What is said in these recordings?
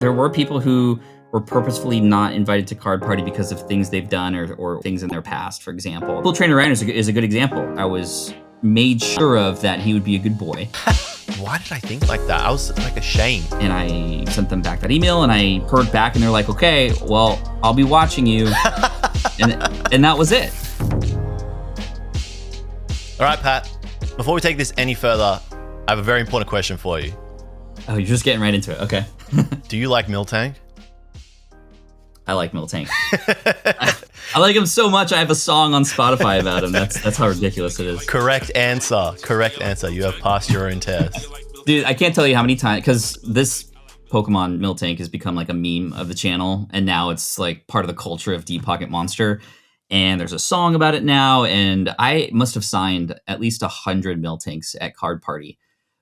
There were people who were purposefully not invited to Card Party because of things they've done or things in their past, for example. Full Trainer Ryan is a good example. I was made sure of that he would be a good boy. Why did I think like that? I was like ashamed. And I sent them back that email and I heard back and they're like, okay, well, I'll be watching you. and that was it. All right, Pat, before we take this any further, I have a very important question for you. Oh, you're just getting right into it. Okay. Do you like Miltank? I like Miltank. I like him so much. I have a song on Spotify about him. That's how ridiculous it is. Correct answer. Correct answer. You have passed your own test. Dude, I can't tell you how many times, because this Pokemon Miltank has become like a meme of the channel, and now it's like part of the culture of DeepPocketMonster. And there's a song about it now, and I must have signed at least 100 Miltanks at Card Party.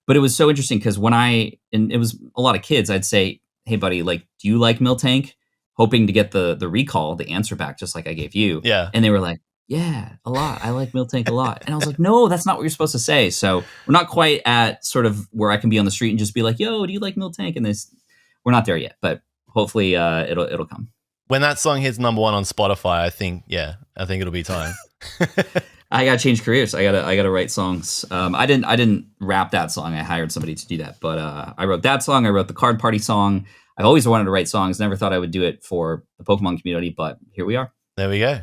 But it was so interesting because and it was a lot of kids, I'd say, hey, buddy, like, do you like Miltank? Hoping to get the recall, the answer back, just like I gave you. Yeah. And they were like, yeah, a lot. I like Miltank a lot. And I was like, no, that's not what you're supposed to say. So we're not quite at sort of where I can be on the street and just be like, yo, do you like Miltank? And we're not there yet, but hopefully it'll come. When that song hits #1 on Spotify, I think it'll be time. I gotta change careers. I gotta write songs. I didn't rap that song. I hired somebody to do that, but I wrote that song. I wrote the Card Party song. I've always wanted to write songs. Never thought I would do it for the Pokemon community, but here we are. There we go.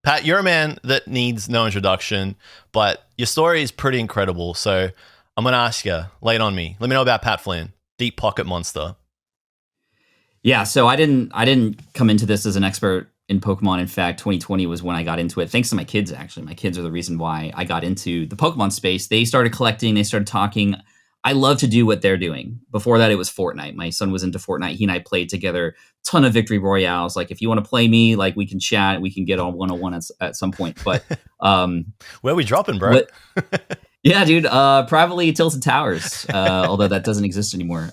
Pat, you're a man that needs no introduction, but your story is pretty incredible. So I'm gonna ask you, lay it on me. Let me know about Pat Flynn, DeepPocketMonster. Yeah, so I didn't come into this as an expert in Pokemon. In fact, 2020 was when I got into it, thanks to my kids, actually. My kids are the reason why I got into the Pokemon space. They started collecting, they started talking. I love to do what they're doing. Before that, it was Fortnite. My son was into Fortnite. He and I played together, ton of victory royales. Like, if you want to play me, like, we can chat, we can get on 101 at some point. But where are we dropping, bro? Yeah, dude, privately Tilted Towers, although that doesn't exist anymore.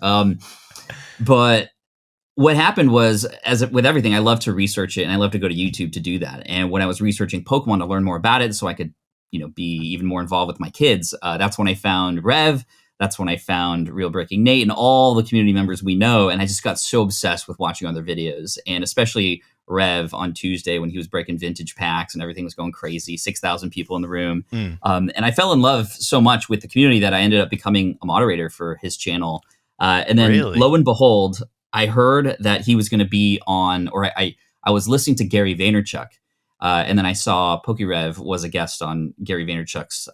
But what happened was, with everything, I love to research it, and I love to go to YouTube to do that. And when I was researching Pokemon to learn more about it, so I could, be even more involved with my kids, that's when I found Rev. That's when I found Real Breaking Nate and all the community members we know. And I just got so obsessed with watching other videos, and especially Rev on Tuesday when he was breaking vintage packs and everything was going crazy, 6,000 people in the room. And I fell in love so much with the community that I ended up becoming a moderator for his channel. And then lo and behold, I heard that he was going to be on, or I was listening to Gary Vaynerchuk. And then I saw PokeRev was a guest on Gary Vaynerchuk's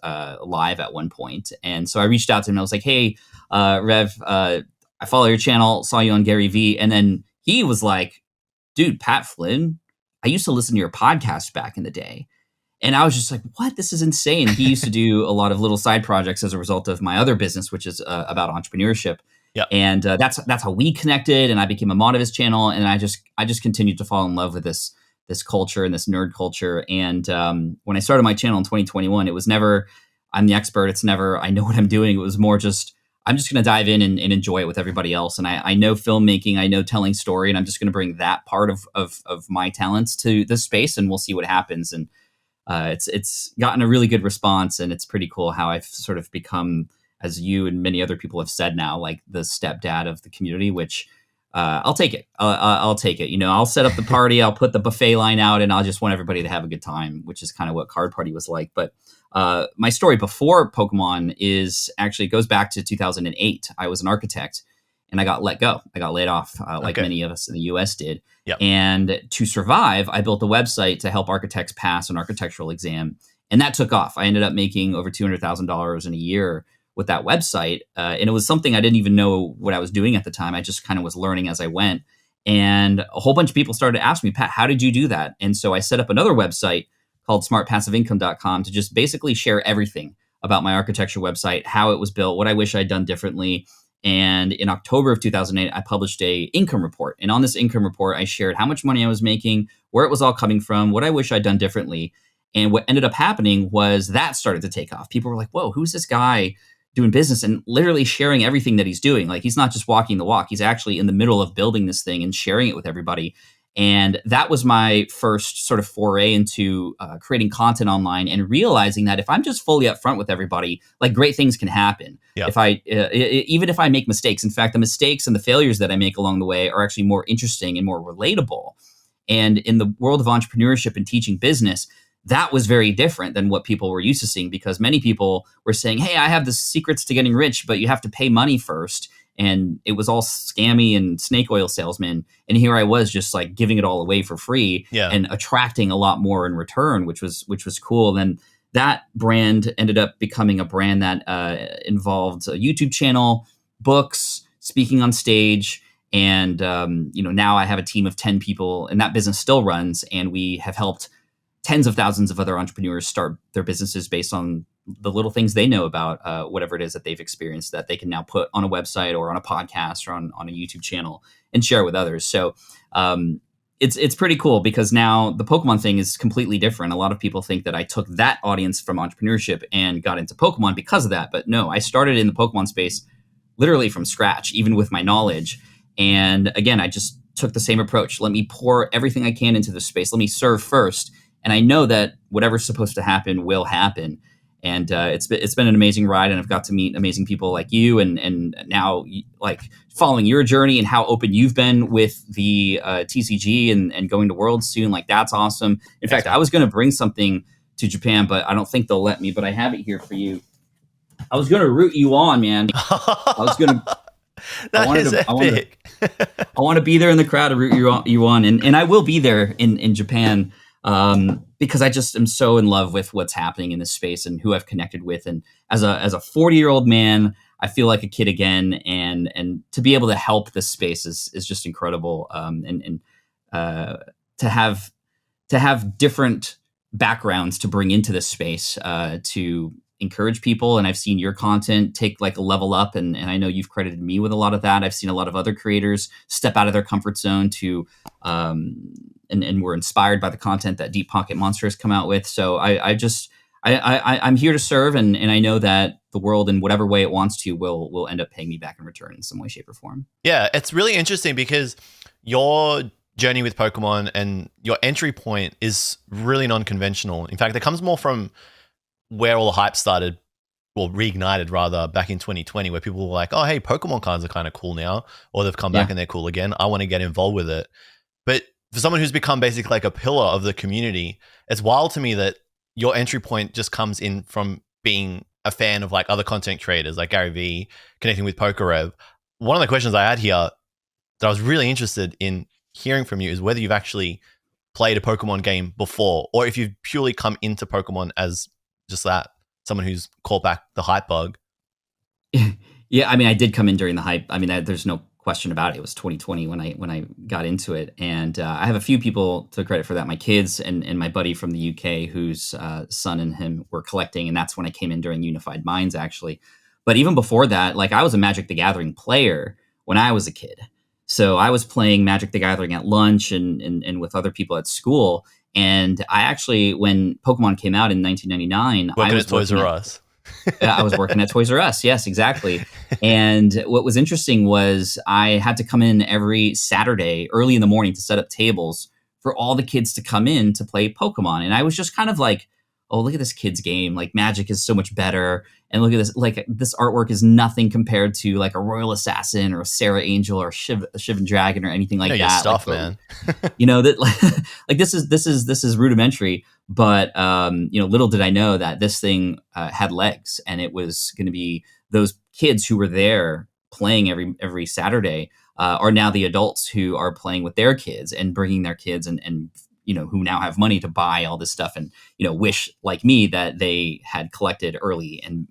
live at one point. And so I reached out to him and I was like, hey, Rev, I follow your channel, saw you on Gary V. And then he was like, dude, Pat Flynn, I used to listen to your podcast back in the day. And I was just like, what? This is insane. He used to do a lot of little side projects as a result of my other business, which is about entrepreneurship. Yep. And that's how we connected. And I became a mod of his channel. And I just continued to fall in love with this culture and this nerd culture. And when I started my channel in 2021, it was never, I'm the expert. It's never, I know what I'm doing. It was more just, I'm just going to dive in and enjoy it with everybody else. And I know filmmaking, I know telling story, and I'm just going to bring that part of my talents to this space, and we'll see what happens. And it's gotten a really good response, and it's pretty cool how I've sort of become, as you and many other people have said now, like the stepdad of the community, which I'll take it. I'll take it. I'll set up the party. I'll put the buffet line out, and I'll just want everybody to have a good time, which is kind of what Card Party was like. But my story before Pokemon goes back to 2008. I was an architect, and I got let go. I got laid off, like many of us in the U.S. did. Yep. And to survive, I built a website to help architects pass an architectural exam, and that took off. I ended up making over $200,000 in a year with that website. And it was something I didn't even know what I was doing at the time. I just kind of was learning as I went. And a whole bunch of people started to ask me, Pat, how did you do that? And so I set up another website called smartpassiveincome.com to just basically share everything about my architecture website, how it was built, what I wish I'd done differently. And in October of 2008, I published a income report. And on this income report, I shared how much money I was making, where it was all coming from, what I wish I'd done differently. And what ended up happening was that started to take off. People were like, whoa, who's this guy doing business and literally sharing everything that he's doing? Like, he's not just walking the walk. He's actually in the middle of building this thing and sharing it with everybody. And that was my first sort of foray into creating content online and realizing that if I'm just fully upfront with everybody, like great things can happen. Yeah. If I, even if I make mistakes, in fact, the mistakes and the failures that I make along the way are actually more interesting and more relatable. And in the world of entrepreneurship and teaching business, that was very different than what people were used to seeing, because many people were saying, hey, I have the secrets to getting rich, but you have to pay money first. And it was all scammy and snake oil salesmen. And here I was just like giving it all away for free and attracting a lot more in return, which was cool. Then that brand ended up becoming a brand that involved a YouTube channel, books, speaking on stage. And, now I have a team of 10 people, and that business still runs. And we have helped tens of thousands of other entrepreneurs start their businesses based on the little things they know about whatever it is that they've experienced that they can now put on a website or on a podcast or on a YouTube channel and share with others. So it's pretty cool, because now the Pokemon thing is completely different. A lot of people think that I took that audience from entrepreneurship and got into Pokemon because of that. But no, I started in the Pokemon space literally from scratch, even with my knowledge. And again, I just took the same approach. Let me pour everything I can into this space. Let me serve first. And I know that whatever's supposed to happen will happen. And it's been an amazing ride, and I've got to meet amazing people like you, and now like following your journey and how open you've been with the TCG and going to Worlds soon. Like, that's awesome. In fact, I was going to bring something to Japan, but I don't think they'll let me. But I have it here for you. I was going to root you on, man. I was going to. I want to be there in the crowd to root you on, and I will be there in Japan. Because I just am so in love with what's happening in this space and who I've connected with. And as a 40-year-old man, I feel like a kid again. And to be able to help this space is just incredible. And to have different backgrounds to bring into this space to encourage people. And I've seen your content take like a level up, and I know you've credited me with a lot of that. I've seen a lot of other creators step out of their comfort zone to and we're inspired by the content that DeepPocketMonster has come out with. So I'm here to serve, and I know that the world, in whatever way it wants to, will end up paying me back in return in some way, shape, or form. Yeah, it's really interesting because your journey with Pokemon and your entry point is really non-conventional. In fact, it comes more from where all the hype started, or reignited rather, back in 2020, where people were like, oh, hey, Pokemon cards are kind of cool now, or they've come back and they're cool again. I want to get involved with it. But for someone who's become basically like a pillar of the community, it's wild to me that your entry point just comes in from being a fan of like other content creators like Gary Vee, connecting with PokeRev. One of the questions I had here that I was really interested in hearing from you is whether you've actually played a Pokemon game before, or if you've purely come into Pokemon as just that, someone who's caught back the hype bug. Yeah, I mean, I did come in during the hype. I mean, there's no question about it. It was 2020 when I got into it, and I have a few people to credit for that. My kids and my buddy from the UK, whose son and him were collecting, and that's when I came in during Unified Minds, actually. But even before that, like, I was a Magic the Gathering player when I was a kid. So I was playing Magic the Gathering at lunch and with other people at school. And I actually, when Pokemon came out in 1999, I was at Toys R Us. I was working at Toys R Us. Yes, exactly. And what was interesting was I had to come in every Saturday early in the morning to set up tables for all the kids to come in to play Pokemon. And I was just kind of like, oh, look at this kid's game. Like, Magic is so much better. And look at this, like, this artwork is nothing compared to like a Royal Assassin or a Sarah Angel or a Shivan Dragon or anything like that. Your stuff, like, man. That like this is rudimentary, but little did I know that this thing had legs, and it was going to be those kids who were there playing every Saturday are now the adults who are playing with their kids and bringing their kids and who now have money to buy all this stuff and, wish like me that they had collected early and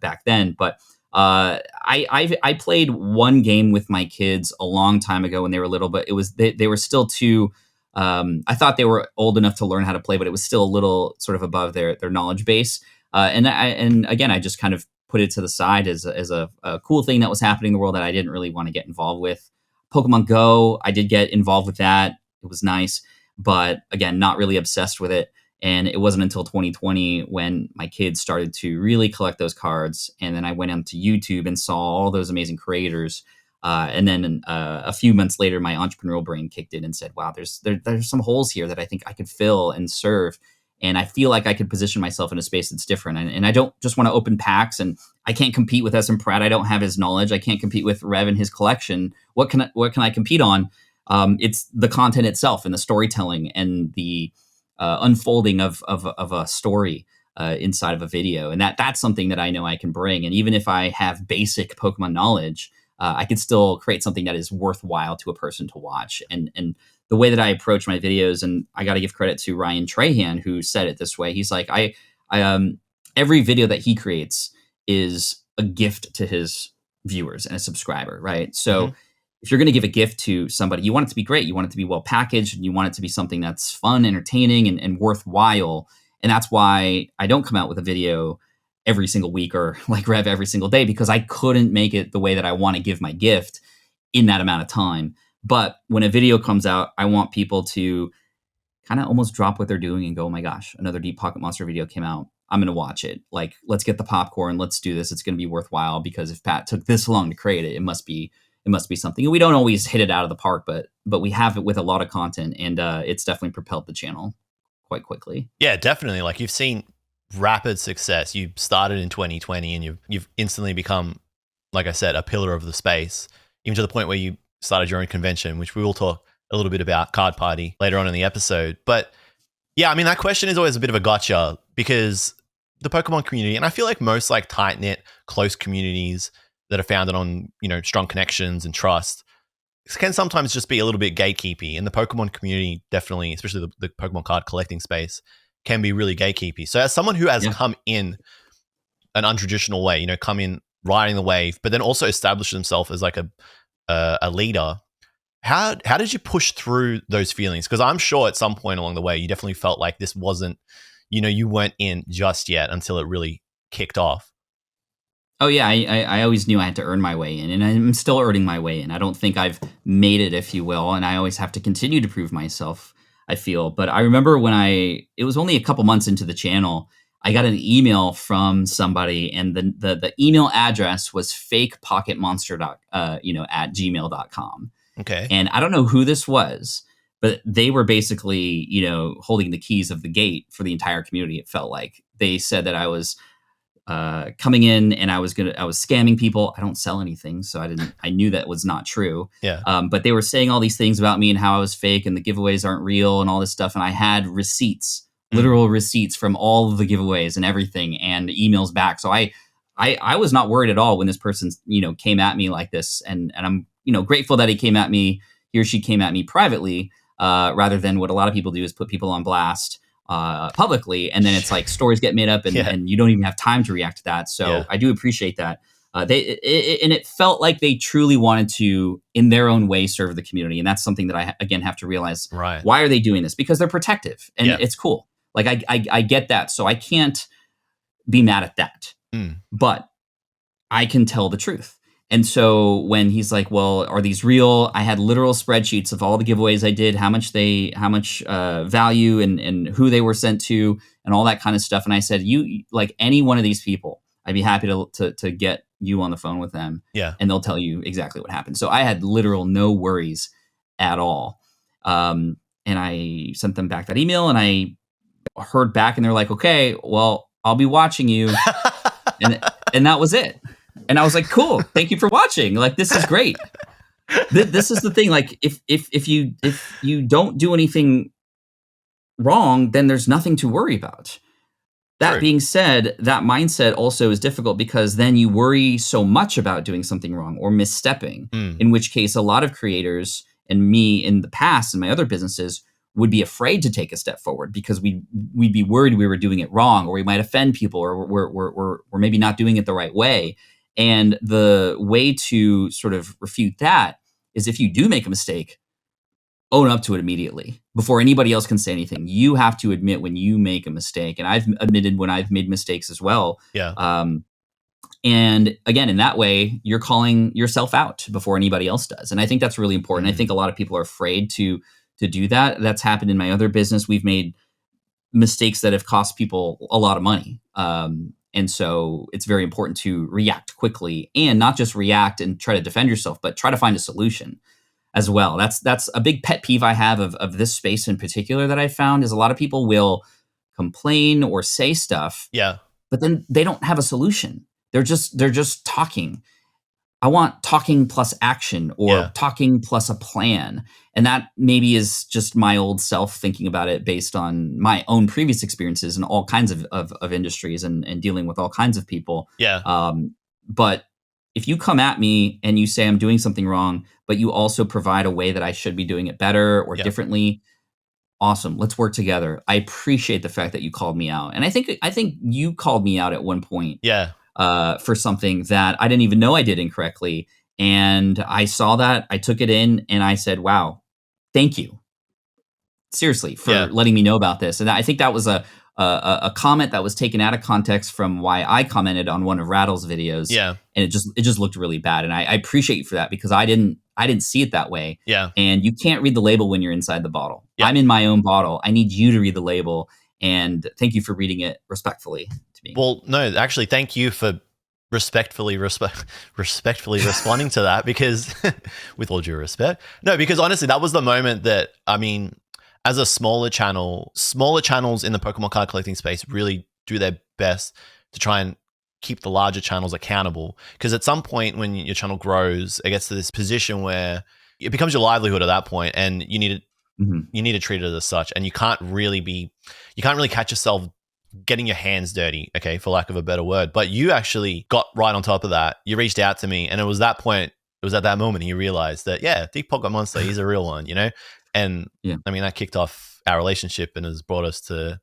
back then. But I played one game with my kids a long time ago when they were little, but it was, they were still too, I thought they were old enough to learn how to play, but it was still a little sort of above their knowledge base. And again, I just kind of put it to the side as a cool thing that was happening in the world that I didn't really want to get involved with. Pokemon Go, I did get involved with that. It was nice. But again, not really obsessed with it. And it wasn't until 2020 when my kids started to really collect those cards. And then I went onto YouTube and saw all those amazing creators And then a few months later, my entrepreneurial brain kicked in and said, wow, there's some holes here that I think I could fill and serve. And I feel like I could position myself in a space that's different. And I don't just want to open packs, and I can't compete with SM Pratt. I don't have his knowledge. I can't compete with Rev and his collection. What can I compete on? It's the content itself and the storytelling and the unfolding of a story inside of a video. And that's something that I know I can bring. And even if I have basic Pokemon knowledge, I can still create something that is worthwhile to a person to watch. And the way that I approach my videos, and I got to give credit to Ryan Trahan, who said it this way. He's like, I every video that he creates is a gift to his viewers and a subscriber, right? So if you're going to give a gift to somebody, you want it to be great. You want it to be well packaged, and you want it to be something that's fun, entertaining, and worthwhile. And that's why I don't come out with a video every single week or like Rev every single day, because I couldn't make it the way that I want to give my gift in that amount of time. But when a video comes out, I want people to kind of almost drop what they're doing and go, oh my gosh, another DeepPocketMonster video came out. I'm going to watch it. Like, let's get the popcorn. Let's do this. It's going to be worthwhile, because if Pat took this long to create it, it must be something. And we don't always hit it out of the park, but we have it with a lot of content, and it's definitely propelled the channel quite quickly. Yeah, definitely. Like, you've seen rapid success. You started in 2020, and you've instantly become, like I said, a pillar of the space, even to the point where you started your own convention, which we will talk a little bit about, Card Party, later on in the episode. But yeah, I mean, that question is always a bit of a gotcha, because the Pokemon community, and I feel like most like tight-knit, close communities that are founded on, strong connections and trust, can sometimes just be a little bit gatekeepy. And the Pokemon community, definitely, especially the Pokemon card collecting space, can be really gatekeepy. So as someone who has come in an untraditional way, come in riding the wave, but then also establish themselves as like a leader, how did you push through those feelings? Because I'm sure at some point along the way, you definitely felt like this wasn't, you weren't in just yet until it really kicked off. Oh yeah, I always knew I had to earn my way in, and I'm still earning my way in. I don't think I've made it, if you will, and I always have to continue to prove myself, I feel. But I remember when it was only a couple months into the channel, I got an email from somebody, and the email address was fakepocketmonster at gmail.com. Okay. And I don't know who this was, but they were basically, holding the keys of the gate for the entire community. It felt like they said that I was coming in and I was scamming people. I don't sell anything, so I knew that was not true. Yeah. But they were saying all these things about me and how I was fake and the giveaways aren't real and all this stuff. And I had receipts, literal receipts from all of the giveaways and everything, and emails back. So I was not worried at all when this person, came at me like this. And I'm, grateful that he or she came at me privately, rather than what a lot of people do is put people on blast publicly, and then it's like stories get made up, and you don't even have time to react to that. So I do appreciate that. And it felt like they truly wanted to, in their own way, serve the community, and that's something that I again have to realize. Right? Why are they doing this? Because they're protective, and it's cool. Like I get that, so I can't be mad at that. But I can tell the truth. And so when he's like, well, are these real? I had literal spreadsheets of all the giveaways I did, how much value and who they were sent to and all that kind of stuff. And I said, you, like any one of these people, I'd be happy to get you on the phone with them. Yeah. And they'll tell you exactly what happened. So I had literal no worries at all. And I sent them back that email, and I heard back, and they're like, okay, well, I'll be watching you. and that was it. And I was like, cool, thank you for watching. Like, this is great. This is the thing. Like, if you don't do anything wrong, then there's nothing to worry about. That being said, that mindset also is difficult, because then you worry so much about doing something wrong or misstepping, in which case a lot of creators, and me in the past and my other businesses, would be afraid to take a step forward because we'd be worried we were doing it wrong, or we might offend people, or we're maybe not doing it the right way. And the way to sort of refute that is, if you do make a mistake, own up to it immediately before anybody else can say anything. You have to admit when you make a mistake. And I've admitted when I've made mistakes as well. Yeah. And again, in that way, you're calling yourself out before anybody else does. And I think that's really important. I think a lot of people are afraid to do that. That's happened in my other business. We've made mistakes that have cost people a lot of money. And so it's very important to react quickly, and not just react and try to defend yourself, but try to find a solution as well. That's a big pet peeve I have of this space in particular that I found is a lot of people will complain or say stuff, Yeah. but then they don't have a solution. They're just talking. I want talking plus action, or talking plus a plan. And that maybe is just my old self thinking about it based on my own previous experiences in all kinds of industries and dealing with all kinds of people. Yeah. But if you come at me and you say I'm doing something wrong, but you also provide a way that I should be doing it better or differently, awesome. Let's work together. I appreciate the fact that you called me out. And I think you called me out at one point. Yeah. For something that I didn't even know I did incorrectly. And I saw that, I took it in, and I said, wow, thank you. Seriously, for letting me know about this. And I think that was a comment that was taken out of context from why I commented on one of Rattle's videos. Yeah. And it just looked really bad. And I appreciate you for that, because I didn't see it that way. Yeah. And you can't read the label when you're inside the bottle. Yeah. I'm in my own bottle. I need you to read the label. And thank you for reading it respectfully to me. Well, no, actually, thank you for respectfully responding to that, because with all due respect, no, because honestly, that was the moment that, I mean, as a smaller channels in the Pokemon card collecting space really do their best to try and keep the larger channels accountable. Because at some point when your channel grows, it gets to this position where it becomes your livelihood at that point, and you need to treat it as such. And you can't really catch yourself getting your hands dirty, okay, for lack of a better word. But you actually got right on top of that. You reached out to me, and it was at that moment you realized that, DeepPocketMonster, he's a real one, you know? And I mean, that kicked off our relationship and has brought us to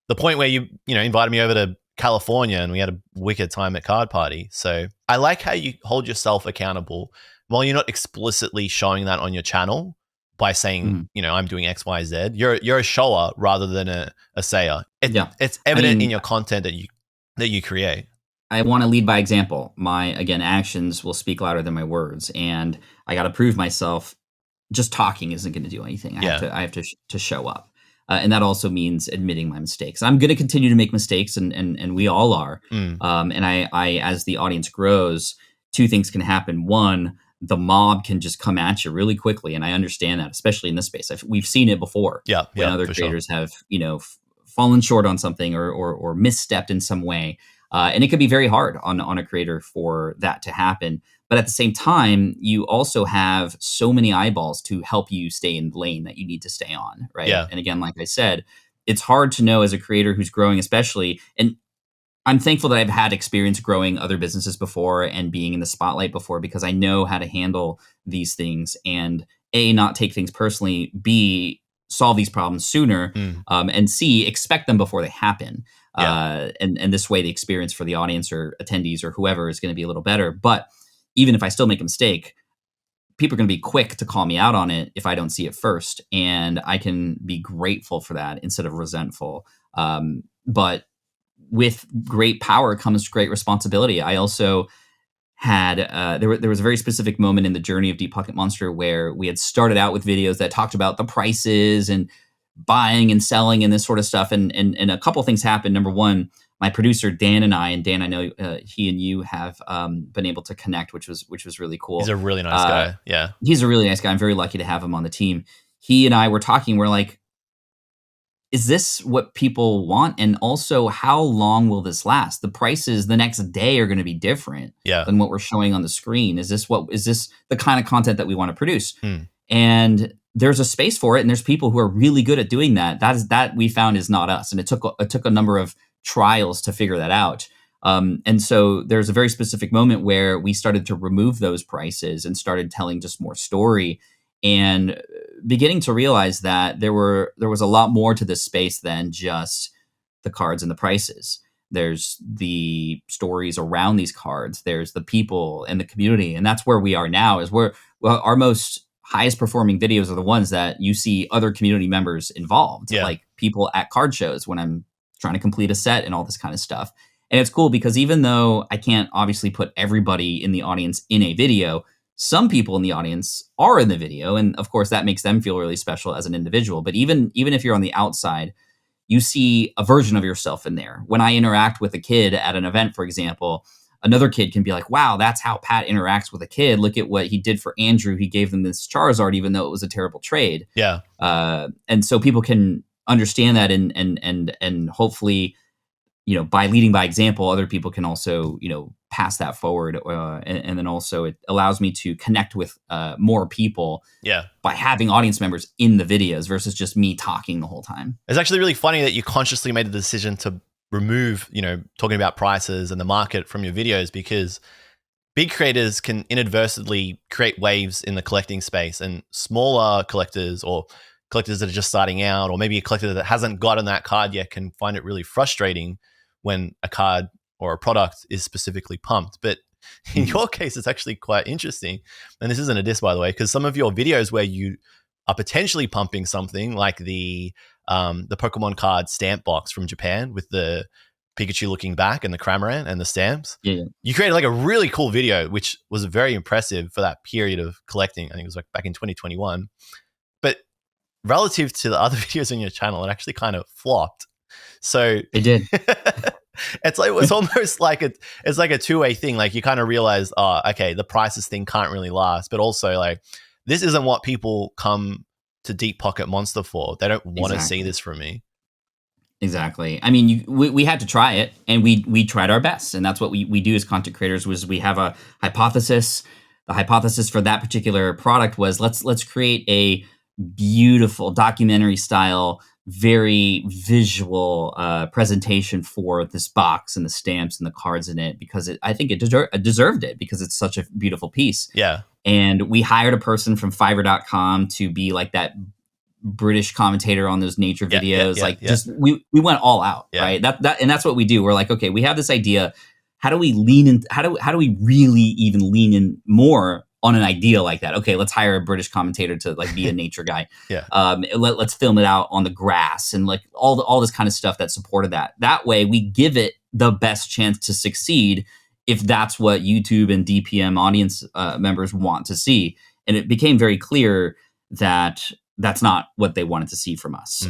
the point where you invited me over to California, and we had a wicked time at Card Party. So I like how you hold yourself accountable while you're not explicitly showing that on your channel by saying, I'm doing X, Y, Z. You're a shower rather than a sayer. It's evident in your content that you create. I want to lead by example. My, again, actions will speak louder than my words, and I got to prove myself. Just talking isn't going to do anything. I have to show up. And that also means admitting my mistakes. I'm going to continue to make mistakes, and we all are. And I, as the audience grows, two things can happen. One, the mob can just come at you really quickly. And I understand that, especially in this space. We've seen it before. When other creators have, fallen short on something or misstepped in some way. And it could be very hard on a creator for that to happen. But at the same time, you also have so many eyeballs to help you stay in the lane that you need to stay on, right? Yeah. And again, like I said, it's hard to know as a creator who's growing, especially, and I'm thankful that I've had experience growing other businesses before and being in the spotlight before, because I know how to handle these things and A, not take things personally, B, solve these problems sooner, and C, expect them before they happen. And this way the experience for the audience or attendees or whoever is going to be a little better. But even if I still make a mistake, people are going to be quick to call me out on it if I don't see it first. And I can be grateful for that instead of resentful. But with great power comes great responsibility. I also had, there was a very specific moment in the journey of DeepPocketMonster where we had started out with videos that talked about the prices and buying and selling and this sort of stuff. And a couple of things happened. Number one, my producer, Dan, and Dan, I know he and you have been able to connect, which was really cool. He's a really nice guy. Yeah. He's a really nice guy. I'm very lucky to have him on the team. He and I were talking. We're like, is this what people want? And also, how long will this last? The prices the next day are going to be different than what we're showing on the screen. Is this the kind of content that we want to produce? And there's a space for it, and there's people who are really good at doing that. That we found is not us, and it took a number of trials to figure that out. And so there's a very specific moment where we started to remove those prices and started telling just more story, and beginning to realize that there was a lot more to this space than just the cards and the prices. There's the stories around these cards. There's the people and the community, and that's where we are now. Our most highest performing videos are the ones that you see other community members involved, like people at card shows when I'm trying to complete a set and all this kind of stuff. And it's cool because even though I can't obviously put everybody in the audience in a video, some people in the audience are in the video. And of course that makes them feel really special as an individual. But even if you're on the outside, you see a version of yourself in there. When I interact with a kid at an event, for example, another kid can be like, wow, that's how Pat interacts with a kid. Look at what he did for Andrew. He gave them this Charizard, even though it was a terrible trade. Yeah. And so people can understand that, and hopefully, by leading by example, other people can also, pass that forward. And then also it allows me to connect with more people by having audience members in the videos versus just me talking the whole time. It's actually really funny that you consciously made the decision to remove, talking about prices and the market from your videos, because big creators can inadvertently create waves in the collecting space, and smaller collectors or collectors that are just starting out, or maybe a collector that hasn't gotten that card yet, can find it really frustrating when a card or a product is specifically pumped. But in your case, it's actually quite interesting. And this isn't a diss, by the way, because some of your videos where you are potentially pumping something like the Pokemon card stamp box from Japan with the Pikachu looking back and the Cramorant and the stamps. Yeah. You created like a really cool video, which was very impressive for that period of collecting. I think it was like back in 2021. But relative to the other videos on your channel, it actually kind of flopped. So it did. It's almost like it's like a two-way thing. Like you kind of realize, oh, okay, the prices thing can't really last, but also like this isn't what people come to DeepPocketMonster for. They don't want to see this from me. Exactly. I mean, we had to try it, and we tried our best, and that's what we do as content creators. Was we have a hypothesis. The hypothesis for that particular product was let's create a beautiful documentary style, very visual presentation for this box and the stamps and the cards in it, because I think it deserved it, because it's such a beautiful piece. Yeah. And we hired a person from Fiverr.com to be like that British commentator on those nature videos. Just we went all out, right? And that's what we do. We're like, okay, we have this idea. How do we lean in? How do we really even lean in more on an idea like that? Okay, let's hire a British commentator to like be a nature guy. Let's film it out on the grass and like all this kind of stuff that supported that. That way we give it the best chance to succeed if that's what YouTube and DPM audience members want to see. And it became very clear that that's not what they wanted to see from us.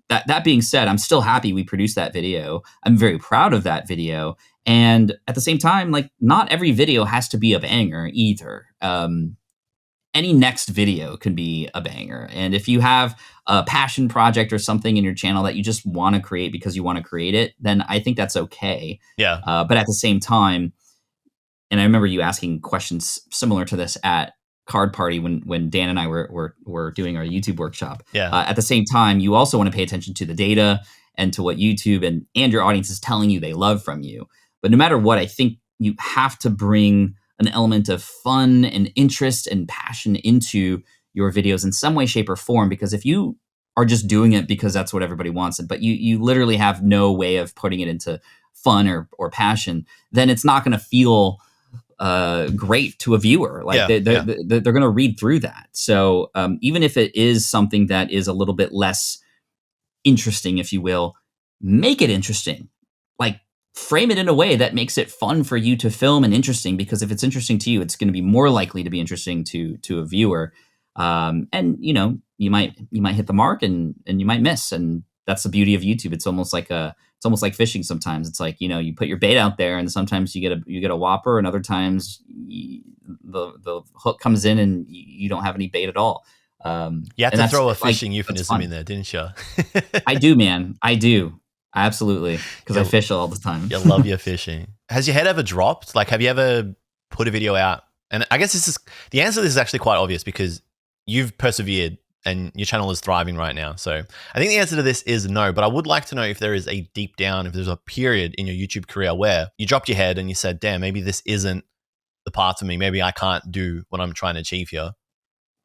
That being said, I'm still happy we produced that video. I'm very proud of that video. And at the same time, like, not every video has to be a banger either. Any next video can be a banger. And if you have a passion project or something in your channel that you just want to create because you want to create it, then I think that's okay. Yeah. But at the same time, and I remember you asking questions similar to this at Card Party when Dan and I were doing our YouTube workshop. At the same time, you also want to pay attention to the data and to what YouTube and your audience is telling you they love from you. But no matter what, I think you have to bring an element of fun and interest and passion into your videos in some way, shape, or form. Because if you are just doing it because that's what everybody wants, but you literally have no way of putting it into fun or passion, then it's not going to feel great to a viewer. Like they're going to read through that. So even if it is something that is a little bit less interesting, if you will, make it interesting. Like, frame it in a way that makes it fun for you to film and interesting, because if it's interesting to you, it's going to be more likely to be interesting to a viewer. And you might hit the mark and you might miss, and that's the beauty of YouTube. It's almost like fishing sometimes. It's like, you put your bait out there and sometimes you get a whopper, and other times the hook comes in and you don't have any bait at all. You had to throw a fishing euphemism in there, didn't you? I do, man. I do. Absolutely. Because I fish all the time. You love your fishing. Has your head ever dropped? Like, have you ever put a video out? And I guess the answer to this is actually quite obvious, because you've persevered and your channel is thriving right now. So I think the answer to this is no, but I would like to know if there is if there's a period in your YouTube career where you dropped your head and you said, damn, maybe this isn't the path for me. Maybe I can't do what I'm trying to achieve here.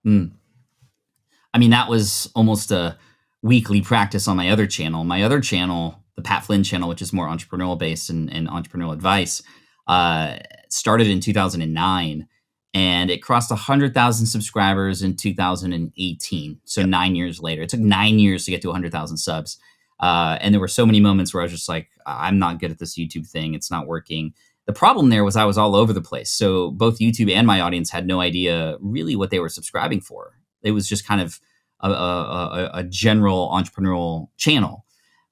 I mean, that was almost a weekly practice on my other channel. My other channel, the Pat Flynn channel, which is more entrepreneurial based and entrepreneurial advice, started in 2009. And it crossed 100,000 subscribers in 2018. So 9 years later. It took 9 years to get to 100,000 subs. And there were so many moments where I was just like, I'm not good at this YouTube thing. It's not working. The problem there was I was all over the place. So both YouTube and my audience had no idea really what they were subscribing for. It was just kind of a general entrepreneurial channel.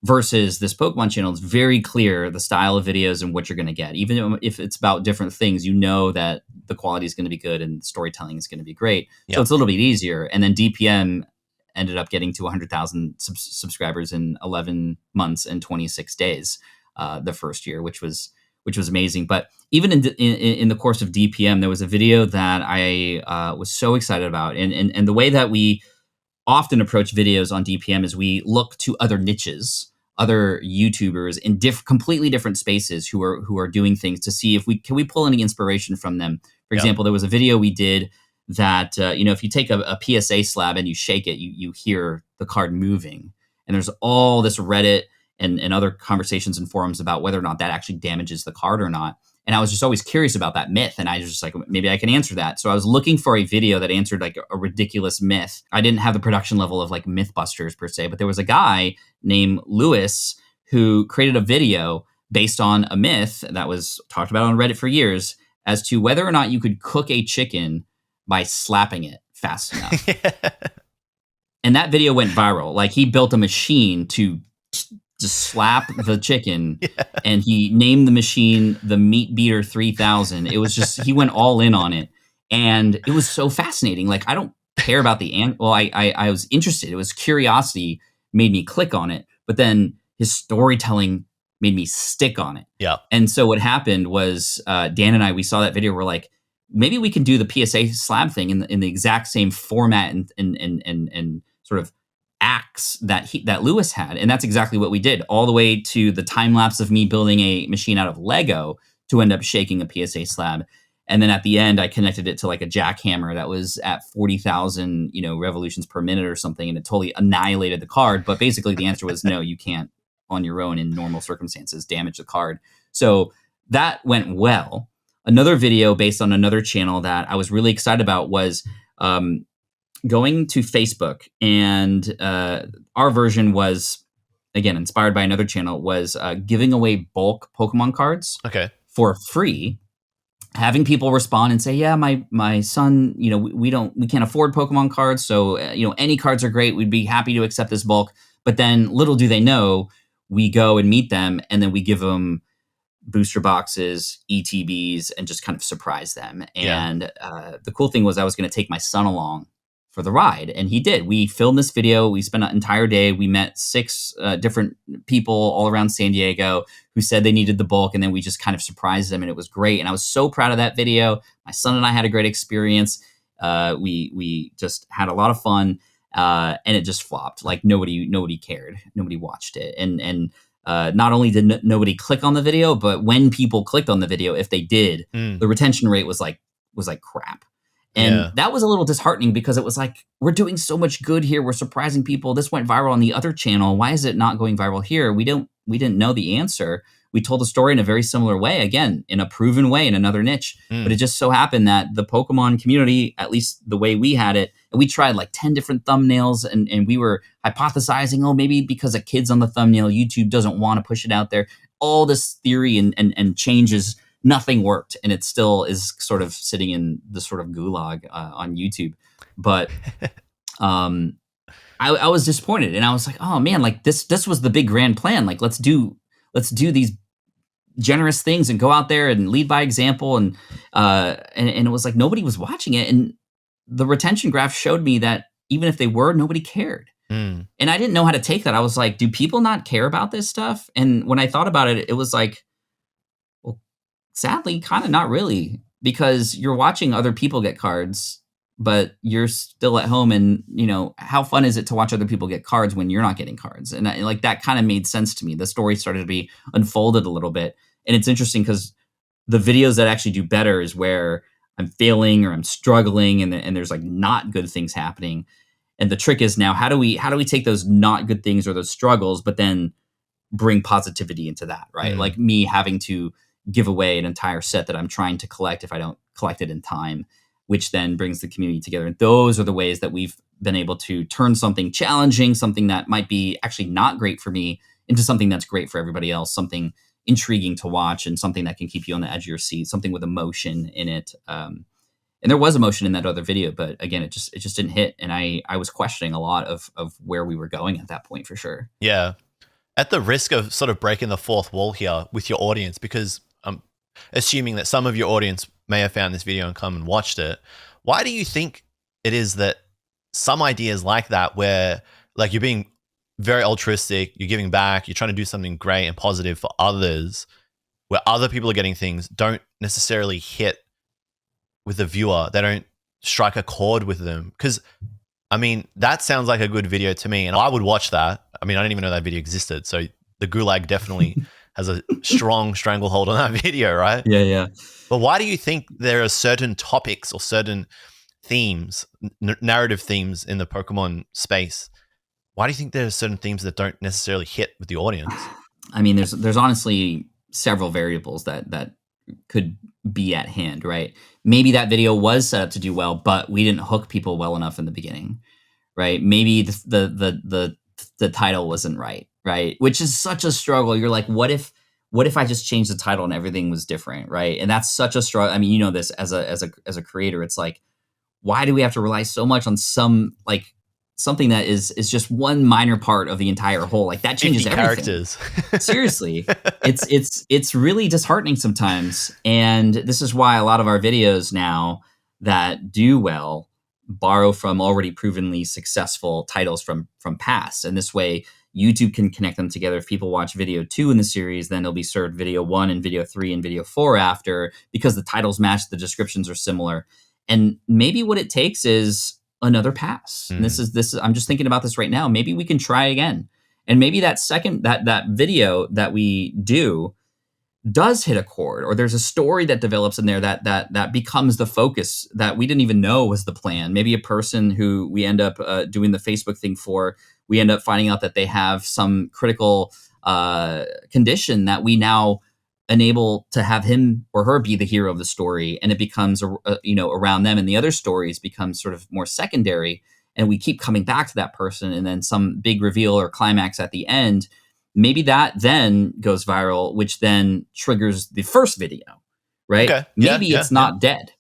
versus this Pokemon channel. It's very clear the style of videos and what you're going to get. Even if it's about different things, you know that the quality is going to be good and storytelling is going to be great. So it's a little bit easier. And then DPM ended up getting to 100,000 subscribers in 11 months and 26 days the first year, which was amazing. But even in the course of DPM, there was a video that I was so excited about. And the way that we often approach videos on DPM is we look to other niches, other YouTubers in completely different spaces who are doing things to see if we can pull any inspiration from them. For example, there was a video we did that if you take a PSA slab and you shake it, you hear the card moving. And there's all this Reddit and other conversations and forums about whether or not that actually damages the card or not. And I was just always curious about that myth. And I was just like, maybe I can answer that. So I was looking for a video that answered like a ridiculous myth. I didn't have the production level of like Mythbusters per se, but there was a guy named Lewis who created a video based on a myth that was talked about on Reddit for years as to whether or not you could cook a chicken by slapping it fast enough. And that video went viral. Like he built a machine to just slap the chicken, and he named the machine the Meat Beater 3000. It was just, he went all in on it, and it was so fascinating. Like I don't care about I was interested. It was curiosity made me click on it, but then his storytelling made me stick on it. Yeah. And so what happened was Dan and I, we saw that video. We're like, maybe we can do the PSA slab thing in the exact same format and sort of acts that Lewis had. And that's exactly what we did, all the way to the time lapse of me building a machine out of Lego to end up shaking a PSA slab. And then at the end, I connected it to like a jackhammer that was at 40,000, revolutions per minute or something. And it totally annihilated the card. But basically the answer was no, you can't on your own in normal circumstances damage the card. So that went well. Another video based on another channel that I was really excited about was going to Facebook, and our version was, again, inspired by another channel, was giving away bulk Pokemon cards for free, having people respond and say, yeah, my son, we can't afford Pokemon cards, so any cards are great, we'd be happy to accept this bulk. But then little do they know, we go and meet them, and then we give them booster boxes, ETBs, and just kind of surprise them. And the cool thing was I was going to take my son along for the ride, and he did. We filmed this video. We spent an entire day. We met 6 different people all around San Diego who said they needed the bulk, and then we just kind of surprised them, and it was great. And I was so proud of that video. My son and I had a great experience. We just had a lot of fun, and it just flopped. Like nobody cared. Nobody watched it, and not only did nobody click on the video, but when people clicked on the video, if they did, the retention rate was like crap. And that was a little disheartening because it was like, we're doing so much good here. We're surprising people. This went viral on the other channel. Why is it not going viral here? We didn't know the answer. We told the story in a very similar way, again, in a proven way in another niche. But it just so happened that the Pokemon community, at least the way we had it, and we tried like 10 different thumbnails, and we were hypothesizing, maybe because a kid's on the thumbnail, YouTube doesn't want to push it out there. All this theory and changes, nothing worked, and it still is sort of sitting in the sort of gulag on YouTube. But I was disappointed, and I was like, oh man, like this was the big grand plan. Like let's do these generous things and go out there and lead by example. And it was like nobody was watching it, and the retention graph showed me that even if they were, nobody cared. And I didn't know how to take that. I was like, do people not care about this stuff? And when I thought about it, it was like, sadly, kind of not really, because you're watching other people get cards, but you're still at home, and how fun is it to watch other people get cards when you're not getting cards? And like that kind of made sense to me. The story started to be unfolded a little bit, and it's interesting because the videos that actually do better is where I'm failing or I'm struggling, and there's like not good things happening. And the trick is now, how do we take those not good things or those struggles, but then bring positivity into that, right? Like me having to give away an entire set that I'm trying to collect if I don't collect it in time, which then brings the community together. And those are the ways that we've been able to turn something challenging, something that might be actually not great for me, into something that's great for everybody else, something intriguing to watch, and something that can keep you on the edge of your seat, something with emotion in it. And there was emotion in that other video, but again, it just didn't hit. And I was questioning a lot of where we were going at that point, for sure. Yeah. At the risk of sort of breaking the fourth wall here with your audience, because I'm assuming that some of your audience may have found this video and come and watched it, why do you think it is that some ideas like that, where like you're being very altruistic, you're giving back, you're trying to do something great and positive for others, where other people are getting things, don't necessarily hit with the viewer, they don't strike a chord with them? Because I mean, that sounds like a good video to me, and I would watch that. I mean, I didn't even know that video existed. So the Gulag definitely has a strong stranglehold on that video, right? Yeah, yeah. But why do you think there are certain topics or certain themes, narrative themes in the Pokemon space? Why do you think there are certain themes that don't necessarily hit with the audience? I mean, there's honestly several variables that could be at hand, right? Maybe that video was set up to do well, but we didn't hook people well enough in the beginning, right? Maybe the title wasn't right? Which is such a struggle. You're like, what if I just changed the title and everything was different, right? And that's such a struggle. I mean, you know this as a creator. It's like, why do we have to rely so much on something that is just one minor part of the entire whole? Like that changes 50 everything. characters. Seriously, it's really disheartening sometimes, and this is why a lot of our videos now that do well borrow from already provenly successful titles from past, and this way YouTube can connect them together. If people watch video 2 in the series, then they'll be served video 1 and video 3 and video 4 after, because the titles match, the descriptions are similar. And maybe what it takes is another pass. And this is I'm just thinking about this right now. Maybe we can try again. And maybe that video that we do does hit a chord, or there's a story that develops in there that becomes the focus that we didn't even know was the plan. Maybe a person who we end up doing the Facebook thing for, we end up finding out that they have some critical condition that we now enable to have him or her be the hero of the story, and it becomes around them, and the other stories become sort of more secondary, and we keep coming back to that person, and then some big reveal or climax at the end. Maybe that then goes viral, which then triggers the first video, right? Okay. Maybe it's not dead.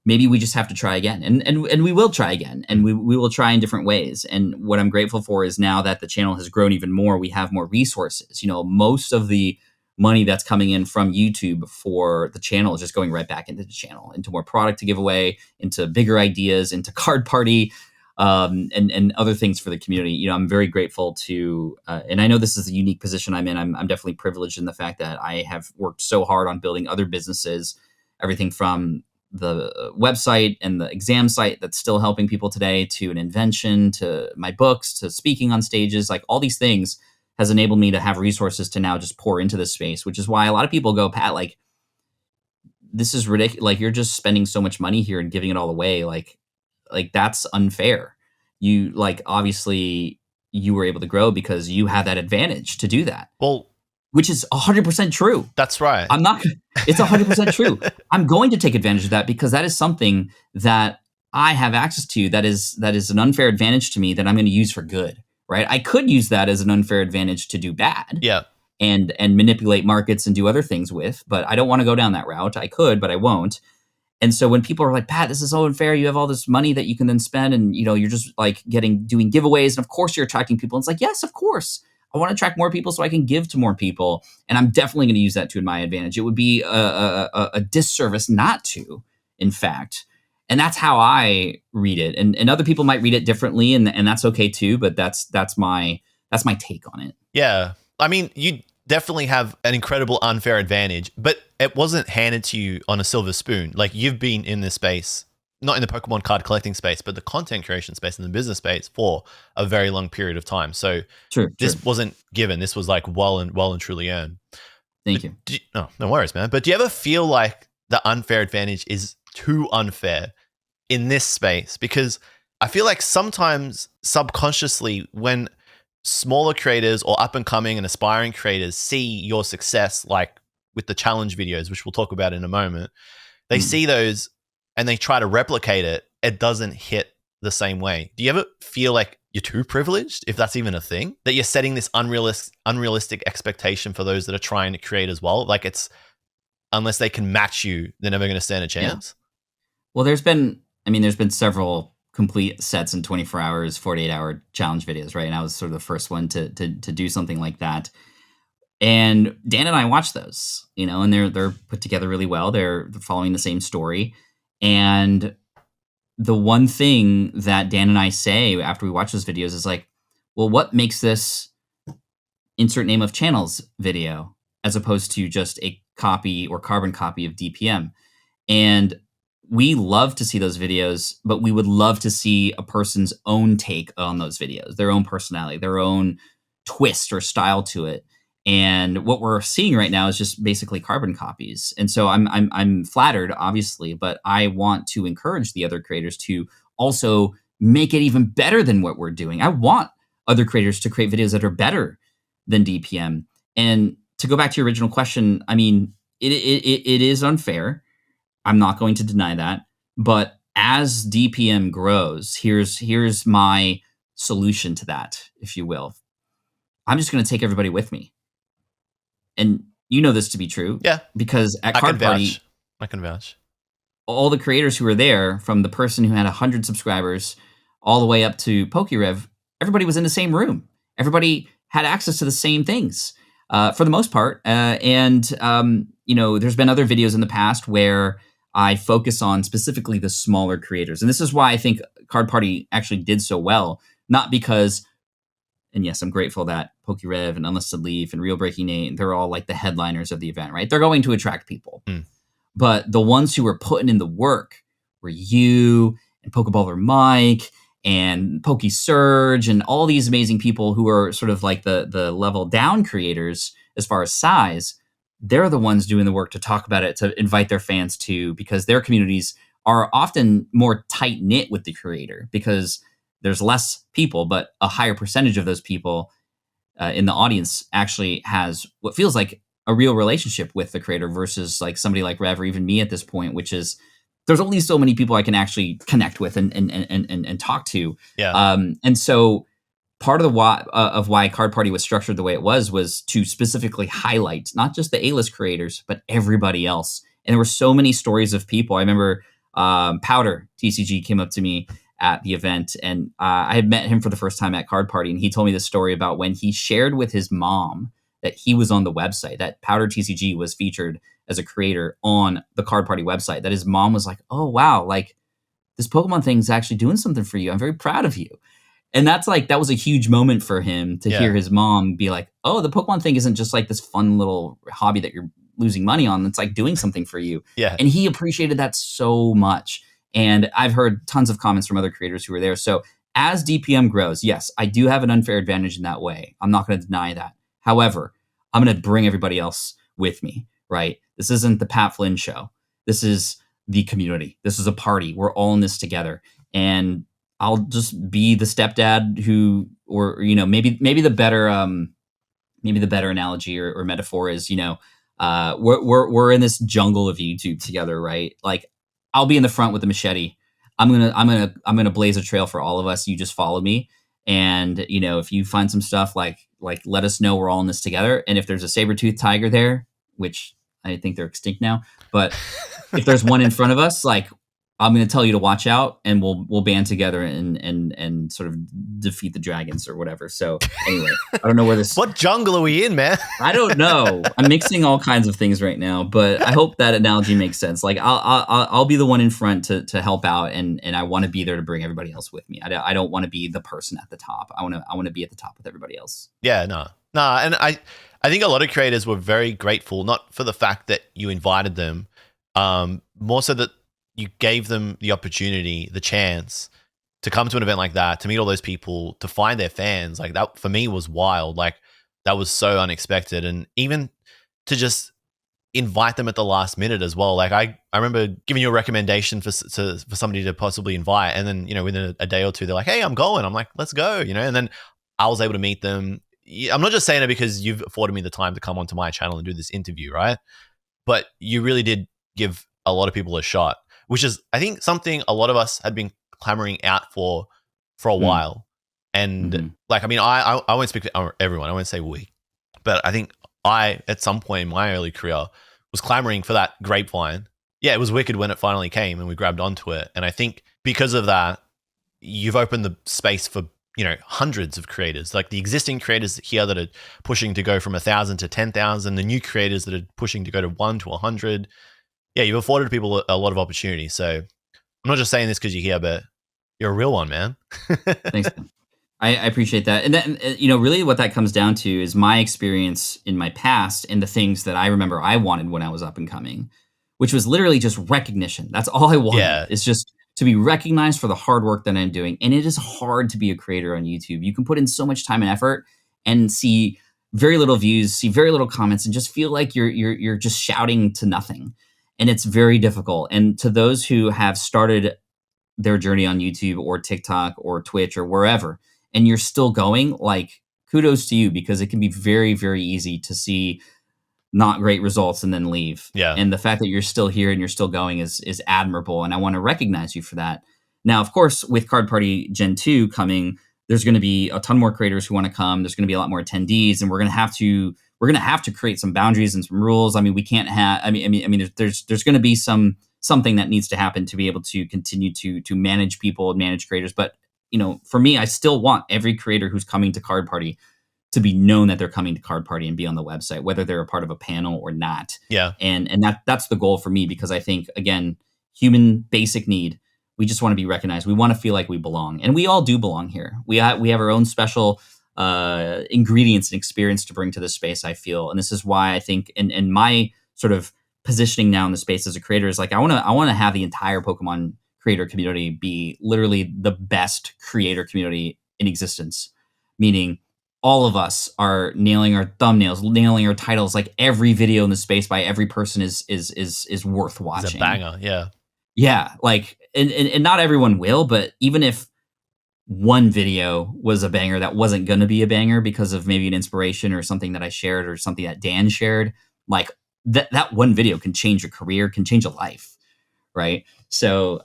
Maybe we just have to try again, and we will try again, and we will try in different ways. And what I'm grateful for is now that the channel has grown even more, we have more resources. Most of the money that's coming in from YouTube for the channel is just going right back into the channel, into more product to give away, into bigger ideas, into Card Party, and other things for the community. I'm very grateful to, and I know this is a unique position I'm in. I'm definitely privileged in the fact that I have worked so hard on building other businesses, everything from the website and the exam site that's still helping people today, to an invention, to my books, to speaking on stages. Like all these things has enabled me to have resources to now just pour into this space, which is why a lot of people go, Pat, like, this is ridiculous. Like, you're just spending so much money here and giving it all away. Like that's unfair. You obviously you were able to grow because you have that advantage to do that. Well, which is 100% true. That's right. It's 100% true. I'm going to take advantage of that because that is something that I have access to. That is an unfair advantage to me that I'm going to use for good. Right? I could use that as an unfair advantage to do bad. Yeah. And manipulate markets and do other things with, but I don't want to go down that route. I could, but I won't. And so when people are like, Pat, this is so unfair. You have all this money that you can then spend, and you're just like doing giveaways, and of course you're attracting people. And it's like, yes, of course. I want to attract more people so I can give to more people, and I'm definitely going to use that to my advantage. It would be a disservice not to, in fact. And that's how I read it. And other people might read it differently, and that's okay too, but that's my take on it. Yeah. I mean, you definitely have an incredible unfair advantage, but it wasn't handed to you on a silver spoon. Like, you've been in this space, not in the Pokemon card collecting space, but the content creation space and the business space for a very long period of time. So this wasn't given. This was like well and truly earned. Thank you. No worries, man. But do you ever feel like the unfair advantage is too unfair in this space? Because I feel like sometimes subconsciously, when smaller creators or up and coming and aspiring creators see your success, like with the challenge videos, which we'll talk about in a moment, they see those and they try to replicate it. It doesn't hit the same way. Do you ever feel like you're too privileged, if that's even a thing, that you're setting this unrealistic expectation for those that are trying to create as well? Like, it's, unless they can match you, they're never going to stand a chance. Yeah. Well, there's been several complete sets in 24 hours, 48-hour challenge videos, right? And I was sort of the first one to do something like that. And Dan and I watched those, and they're put together really well. They're following the same story. And the one thing that Dan and I say after we watch those videos is like, well, what makes this insert name of channels video as opposed to just a copy or carbon copy of DPM? And we love to see those videos, but we would love to see a person's own take on those videos, their own personality, their own twist or style to it. And what we're seeing right now is just basically carbon copies. And so I'm flattered, obviously, but I want to encourage the other creators to also make it even better than what we're doing. I want other creators to create videos that are better than DPM. And to go back to your original question, I mean, it is unfair. I'm not going to deny that. But as DPM grows, here's my solution to that, if you will. I'm just going to take everybody with me. And you know this to be true. Yeah. Because at Card Party, I can vouch. All the creators who were there, from the person who had 100 subscribers all the way up to PokeRev, everybody was in the same room. Everybody had access to the same things for the most part. And there's been other videos in the past where I focus on specifically the smaller creators. And this is why I think Card Party actually did so well. Not because, and yes, I'm grateful that PokeRev and Unlisted Leaf and Real Breaking Nate, they're all like the headliners of the event, right? They're going to attract people. But the ones who were putting in the work were you and Pokeballer Mike and PokeSurge and all these amazing people who are sort of like the level down creators as far as size. They're the ones doing the work to talk about it, to invite their fans to, because their communities are often more tight knit with the creator because there's less people, but a higher percentage of those people in the audience actually has what feels like a real relationship with the creator versus like somebody like Rev or even me at this point, which is there's only so many people I can actually connect with and talk to. Yeah. And so part of why Card Party was structured the way it was to specifically highlight not just the A-list creators, but everybody else. And there were so many stories of people. I remember Powder TCG came up to me at the event, and I had met him for the first time at Card Party, and he told me this story about when he shared with his mom that he was on the website, that Powder TCG was featured as a creator on the Card Party website, that his mom was like, oh, wow, like this Pokemon thing is actually doing something for you. I'm very proud of you. And that was a huge moment for him to hear his mom be like, oh, the Pokemon thing isn't just like this fun little hobby that you're losing money on. It's like doing something for you. Yeah. And he appreciated that so much. And I've heard tons of comments from other creators who were there. So as DPM grows, yes, I do have an unfair advantage in that way. I'm not going to deny that. However, I'm going to bring everybody else with me, right? This isn't the Pat Flynn show. This is the community. This is a party. We're all in this together. And I'll just be the stepdad who, or, maybe the better analogy or metaphor is, we're in this jungle of YouTube together, right? Like, I'll be in the front with the machete. I'm gonna blaze a trail for all of us. You just follow me, and if you find some stuff, like let us know. We're all in this together. And if there's a saber-toothed tiger there, which I think they're extinct now, but if there's one in front of us, like, I'm going to tell you to watch out, and we'll band together and sort of defeat the dragons or whatever. So anyway, I don't know where this. What jungle are we in, man? I don't know. I'm mixing all kinds of things right now, but I hope that analogy makes sense. Like I'll be the one in front to help out, and I want to be there to bring everybody else with me. I don't want to be the person at the top. I want to be at the top with everybody else. Yeah, no, and I think a lot of creators were very grateful, not for the fact that you invited them, more so that you gave them the opportunity, the chance to come to an event like that, to meet all those people, to find their fans. Like, that for me was wild. Like, that was so unexpected. And even to just invite them at the last minute as well. Like, I remember giving you a recommendation for somebody to possibly invite. And then, within a day or two, they're like, hey, I'm going. I'm like, let's go, and then I was able to meet them. I'm not just saying it because you've afforded me the time to come onto my channel and do this interview, right? But you really did give a lot of people a shot, which is, I think, something a lot of us had been clamoring out for a while. And like, I mean, I won't speak for everyone. I won't say we, but I think I, at some point in my early career, was clamoring for that grapevine. Yeah, it was wicked when it finally came and we grabbed onto it. And I think because of that, you've opened the space for, hundreds of creators, like the existing creators here that are pushing to go from 1,000 to 10,000, the new creators that are pushing to go to 1 to 100. Yeah, you've afforded people a lot of opportunity. So I'm not just saying this because you're here, but you're a real one, man. Thanks. I appreciate that. And then, really what that comes down to is my experience in my past and the things that I remember I wanted when I was up and coming, which was literally just recognition. That's all I wanted. Yeah. It's just to be recognized for the hard work that I'm doing. And it is hard to be a creator on YouTube. You can put in so much time and effort and see very little views, see very little comments, and just feel like you're just shouting to nothing. And it's very difficult. And to those who have started their journey on YouTube or TikTok or Twitch or wherever, and you're still going, like, kudos to you, because it can be very, very easy to see not great results and then leave. Yeah. And the fact that you're still here and you're still going is admirable. And I want to recognize you for that. Now, of course, with Card Party Gen 2 coming, there's going to be a ton more creators who want to come. There's going to be a lot more attendees, and we're going to have to create some boundaries and some rules. I mean, we can't have, there's going to be something that needs to happen to be able to continue to manage people and manage creators. But, for me, I still want every creator who's coming to Card Party to be known that they're coming to Card Party and be on the website, whether they're a part of a panel or not. Yeah. And that's the goal for me, because I think, again, human basic need, we just want to be recognized. We want to feel like we belong, and we all do belong here. We have our own special ingredients and experience to bring to this space, I feel. And this is why I think, and my sort of positioning now in the space as a creator is like, I want to have the entire Pokemon creator community be literally the best creator community in existence, meaning all of us are nailing our thumbnails, nailing our titles. Like, every video in the space by every person is worth watching. It's a banger. Yeah. Yeah. Like, and not everyone will, but even if one video was a banger that wasn't going to be a banger because of maybe an inspiration or something that I shared or something that Dan shared, like that one video can change a career, can change a life. Right. So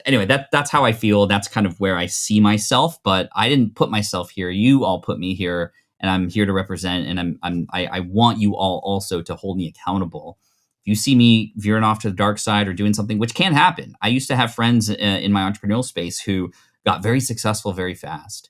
anyway, that's how I feel. That's kind of where I see myself, but I didn't put myself here. You all put me here, and I'm here to represent. And I want you all also to hold me accountable. If you see me veering off to the dark side or doing something, which can happen. I used to have friends in my entrepreneurial space who got very successful very fast.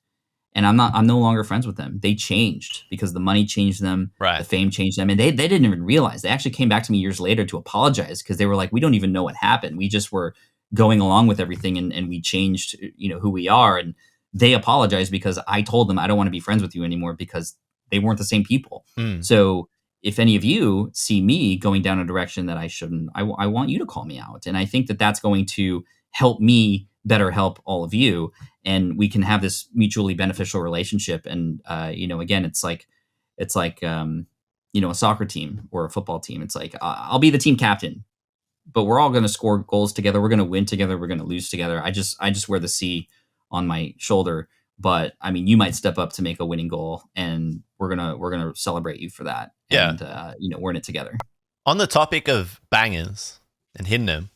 And I'm no longer friends with them. They changed because the money changed them, Right. The fame changed them, and they didn't even realize. They actually came back to me years later to apologize, because they were like, we don't even know what happened. We just were going along with everything, and we changed, who we are. And they apologized because I told them I don't want to be friends with you anymore, because they weren't the same people. So if any of you see me going down a direction that I shouldn't, I want you to call me out. And I think that that's going to help me better help all of you, and we can have this mutually beneficial relationship. And again, it's like a soccer team or a football team. It's like, I'll be the team captain, but we're all going to score goals together. We're going to win together. We're going to lose together. I just wear the C on my shoulder, but I mean, you might step up to make a winning goal, and we're gonna celebrate you for that. Yeah. And we're in it together. On the topic of bangers and hitting them,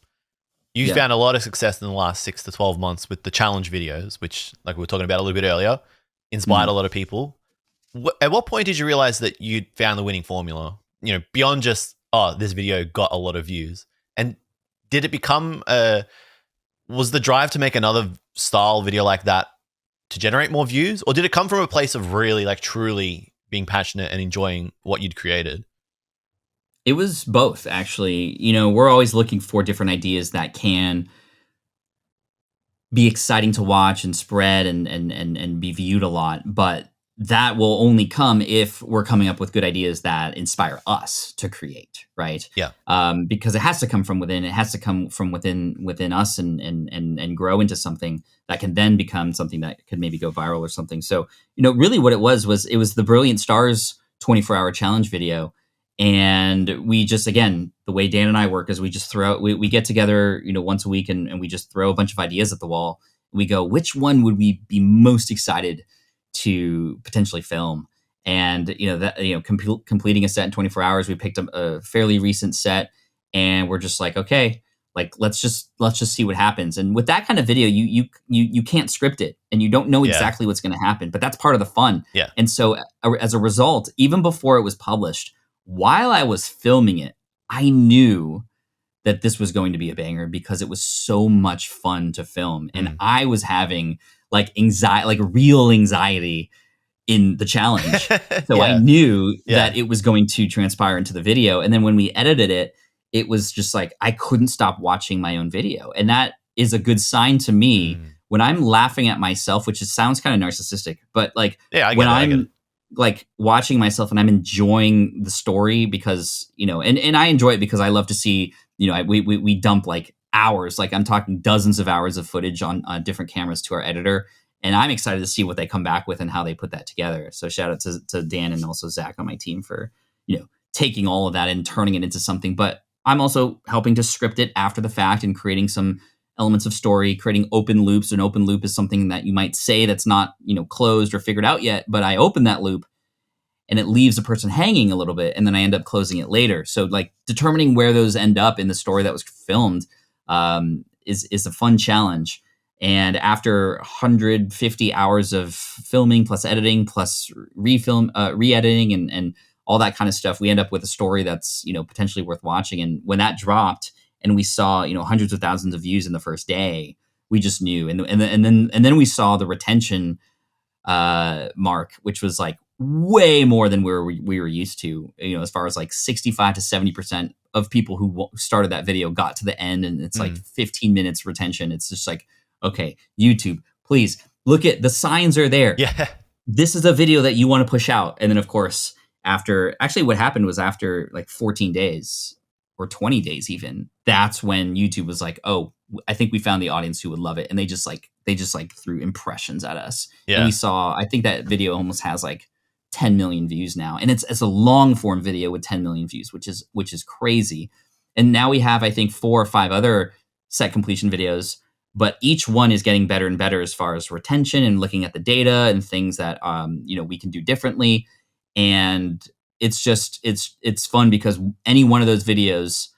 you found a lot of success in the last 6 to 12 months with the challenge videos, which, like we were talking about a little bit earlier, inspired a lot of people. At what point did you realize that you'd found the winning formula? Beyond just, this video got a lot of views. And did it become was the drive to make another style video like that to generate more views? Or did it come from a place of really, like, truly being passionate and enjoying what you'd created? It was both, actually. We're always looking for different ideas that can be exciting to watch and spread and be viewed a lot. But that will only come if we're coming up with good ideas that inspire us to create, right? Yeah. Because it has to come from within. It has to come from within us and grow into something that can then become something that could maybe go viral or something. So, really what it was the Brilliant Stars 24-hour challenge video. And we just, again, the way Dan and I work is we just we get together, once a week, and we just throw a bunch of ideas at the wall. We go, which one would we be most excited to potentially film? And, completing a set in 24 hours, we picked up a fairly recent set, and we're just like, okay, like, let's just see what happens. And with that kind of video, you can't script it, and you don't know exactly what's going to happen, but that's part of the fun. Yeah. And so as a result, even before it was published, while I was filming it, I knew that this was going to be a banger because it was so much fun to film. And I was having like anxiety, like real anxiety in the challenge. So I knew that it was going to transpire into the video. And then when we edited it, it was just like, I couldn't stop watching my own video. And that is a good sign to me when I'm laughing at myself, which sounds kind of narcissistic, but like when I'm like watching myself and I'm enjoying the story because, you know, and I enjoy it because I love to see, you know, we dump like hours, like I'm talking dozens of hours of footage on different cameras to our editor. And I'm excited to see what they come back with and how they put that together. So shout out to Dan and also Zach on my team for, you know, taking all of that and turning it into something. But I'm also helping to script it after the fact and creating some elements of story, creating open loops. An open loop is something that you might say that's not, you know, closed or figured out yet, but I open that loop and it leaves a person hanging a little bit, and then I end up closing it later. So like determining where those end up in the story that was filmed is a fun challenge. And after 150 hours of filming plus editing plus re-editing and all that kind of stuff, we end up with a story that's, you know, potentially worth watching. And when that dropped and we saw, you know, hundreds of thousands of views in the first day, we just knew. And then we saw the retention mark, which was like way more than we were used to, you know, as far as like 65 to 70% of people who started that video got to the end, and it's like 15 minutes retention. It's just like, okay, YouTube, please look at the signs are there. Yeah. This is a video that you want to push out. And then of course, what happened was after like 14 days or 20 days even, that's when YouTube was like, oh, I think we found the audience who would love it. And they just like threw impressions at us. Yeah. And we saw, I think that video almost has like 10 million views now. And it's a long form video with 10 million views, which is crazy. And now we have, I think, 4 or 5 other set completion videos, but each one is getting better and better as far as retention and looking at the data and things that, you know, we can do differently. And it's just, it's fun because any one of those videos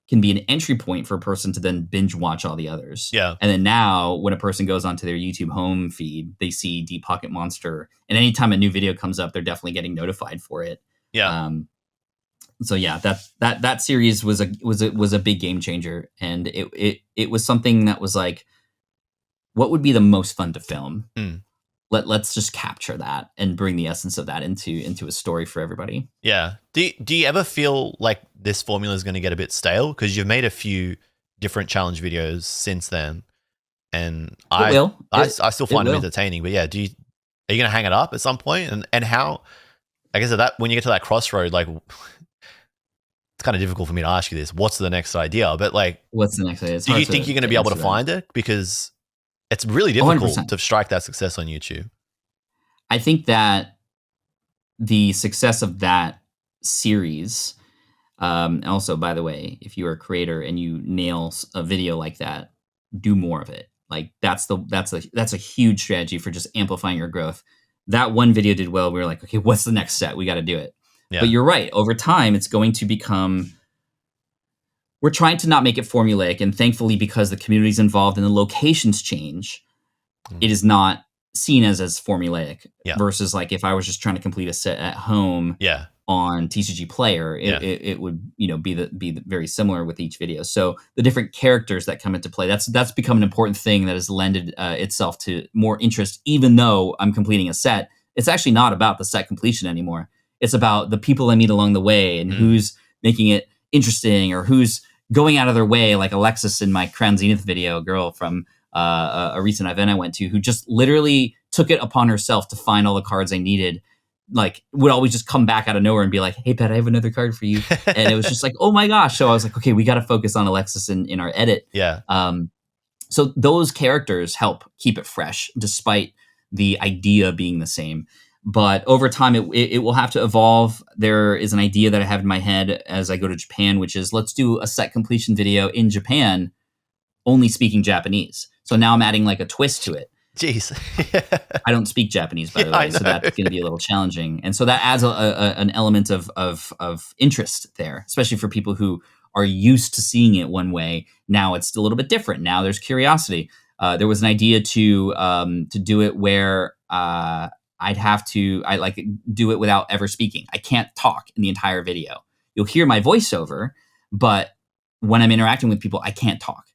can be an entry point for a person to then binge watch all the others. Yeah. And then now when a person goes onto their YouTube home feed, they see DeepPocketMonster. And anytime a new video comes up, they're definitely getting notified for it. Yeah. So yeah, that series was a big game changer. And it was something that was like, what would be the most fun to film? Let's just capture that and bring the essence of that into a story for everybody. Yeah. Do you ever feel like this formula is going to get a bit stale? Because you've made a few different challenge videos since then, and I still find them entertaining. But yeah, are you going to hang it up at some point? And how? I guess when you get to that crossroad, like it's kind of difficult for me to ask you this. What's the next idea? But like, what's the next idea? Do you think you're going to be able to find it? Because it's really difficult 100%. To strike that success on YouTube. I think that the success of that series, also, by the way, if you're a creator and you nail a video like that, do more of it. Like that's a huge strategy for just amplifying your growth. That one video did well. We were like, okay, what's the next set? We got to do it. Yeah. But you're right. Over time, it's going to become. We're trying to not make it formulaic, and thankfully, because the community's involved and the locations change, it is not seen as formulaic. Yeah. Versus like if I was just trying to complete a set at home on TCG Player, it would, you know, be very similar with each video. So the different characters that come into play, that's become an important thing that has lended itself to more interest. Even though I'm completing a set, it's actually not about the set completion anymore. It's about the people I meet along the way and who's making it interesting or who's going out of their way, like Alexis in my Crown Zenith video, girl from a recent event I went to, who just literally took it upon herself to find all the cards I needed. Like would always just come back out of nowhere and be like, hey Pat, I have another card for you. And it was just like, oh my gosh. So I was like, okay, we got to focus on Alexis in our edit. Yeah. So those characters help keep it fresh despite the idea being the same. But over time, it will have to evolve. There is an idea that I have in my head as I go to Japan, which is let's do a set completion video in Japan, only speaking Japanese. So now I'm adding like a twist to it. Jeez. I don't speak Japanese, by the way, so that's going to be a little challenging. And so that adds an element of interest there, especially for people who are used to seeing it one way. Now it's a little bit different. Now there's curiosity. There was an idea to do it where I like do it without ever speaking. I can't talk in the entire video. You'll hear my voiceover, but when I'm interacting with people, I can't talk.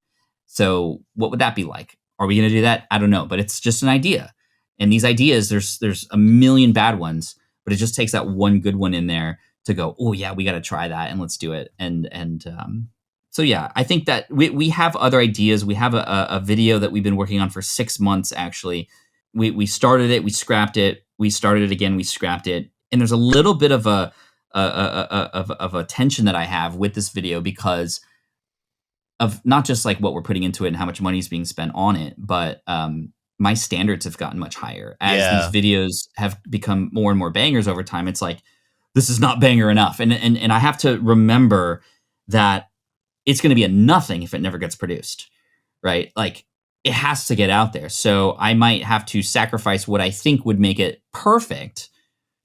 So what would that be like? Are we going to do that? I don't know, but it's just an idea. And these ideas, there's a million bad ones, but it just takes that one good one in there to go, oh yeah, we got to try that and let's do it. So yeah, I think that we have other ideas. We have a video that we've been working on for 6 months. Actually, we started it, we scrapped it, we started it again, we scrapped it, and there's a little bit of a tension that I have with this video because of not just like what we're putting into it and how much money is being spent on it, but my standards have gotten much higher as these videos have become more and more bangers over time. It's like, this is not banger enough. And I have to remember that it's going to be a nothing if it never gets produced, right? Like, it has to get out there. So I might have to sacrifice what I think would make it perfect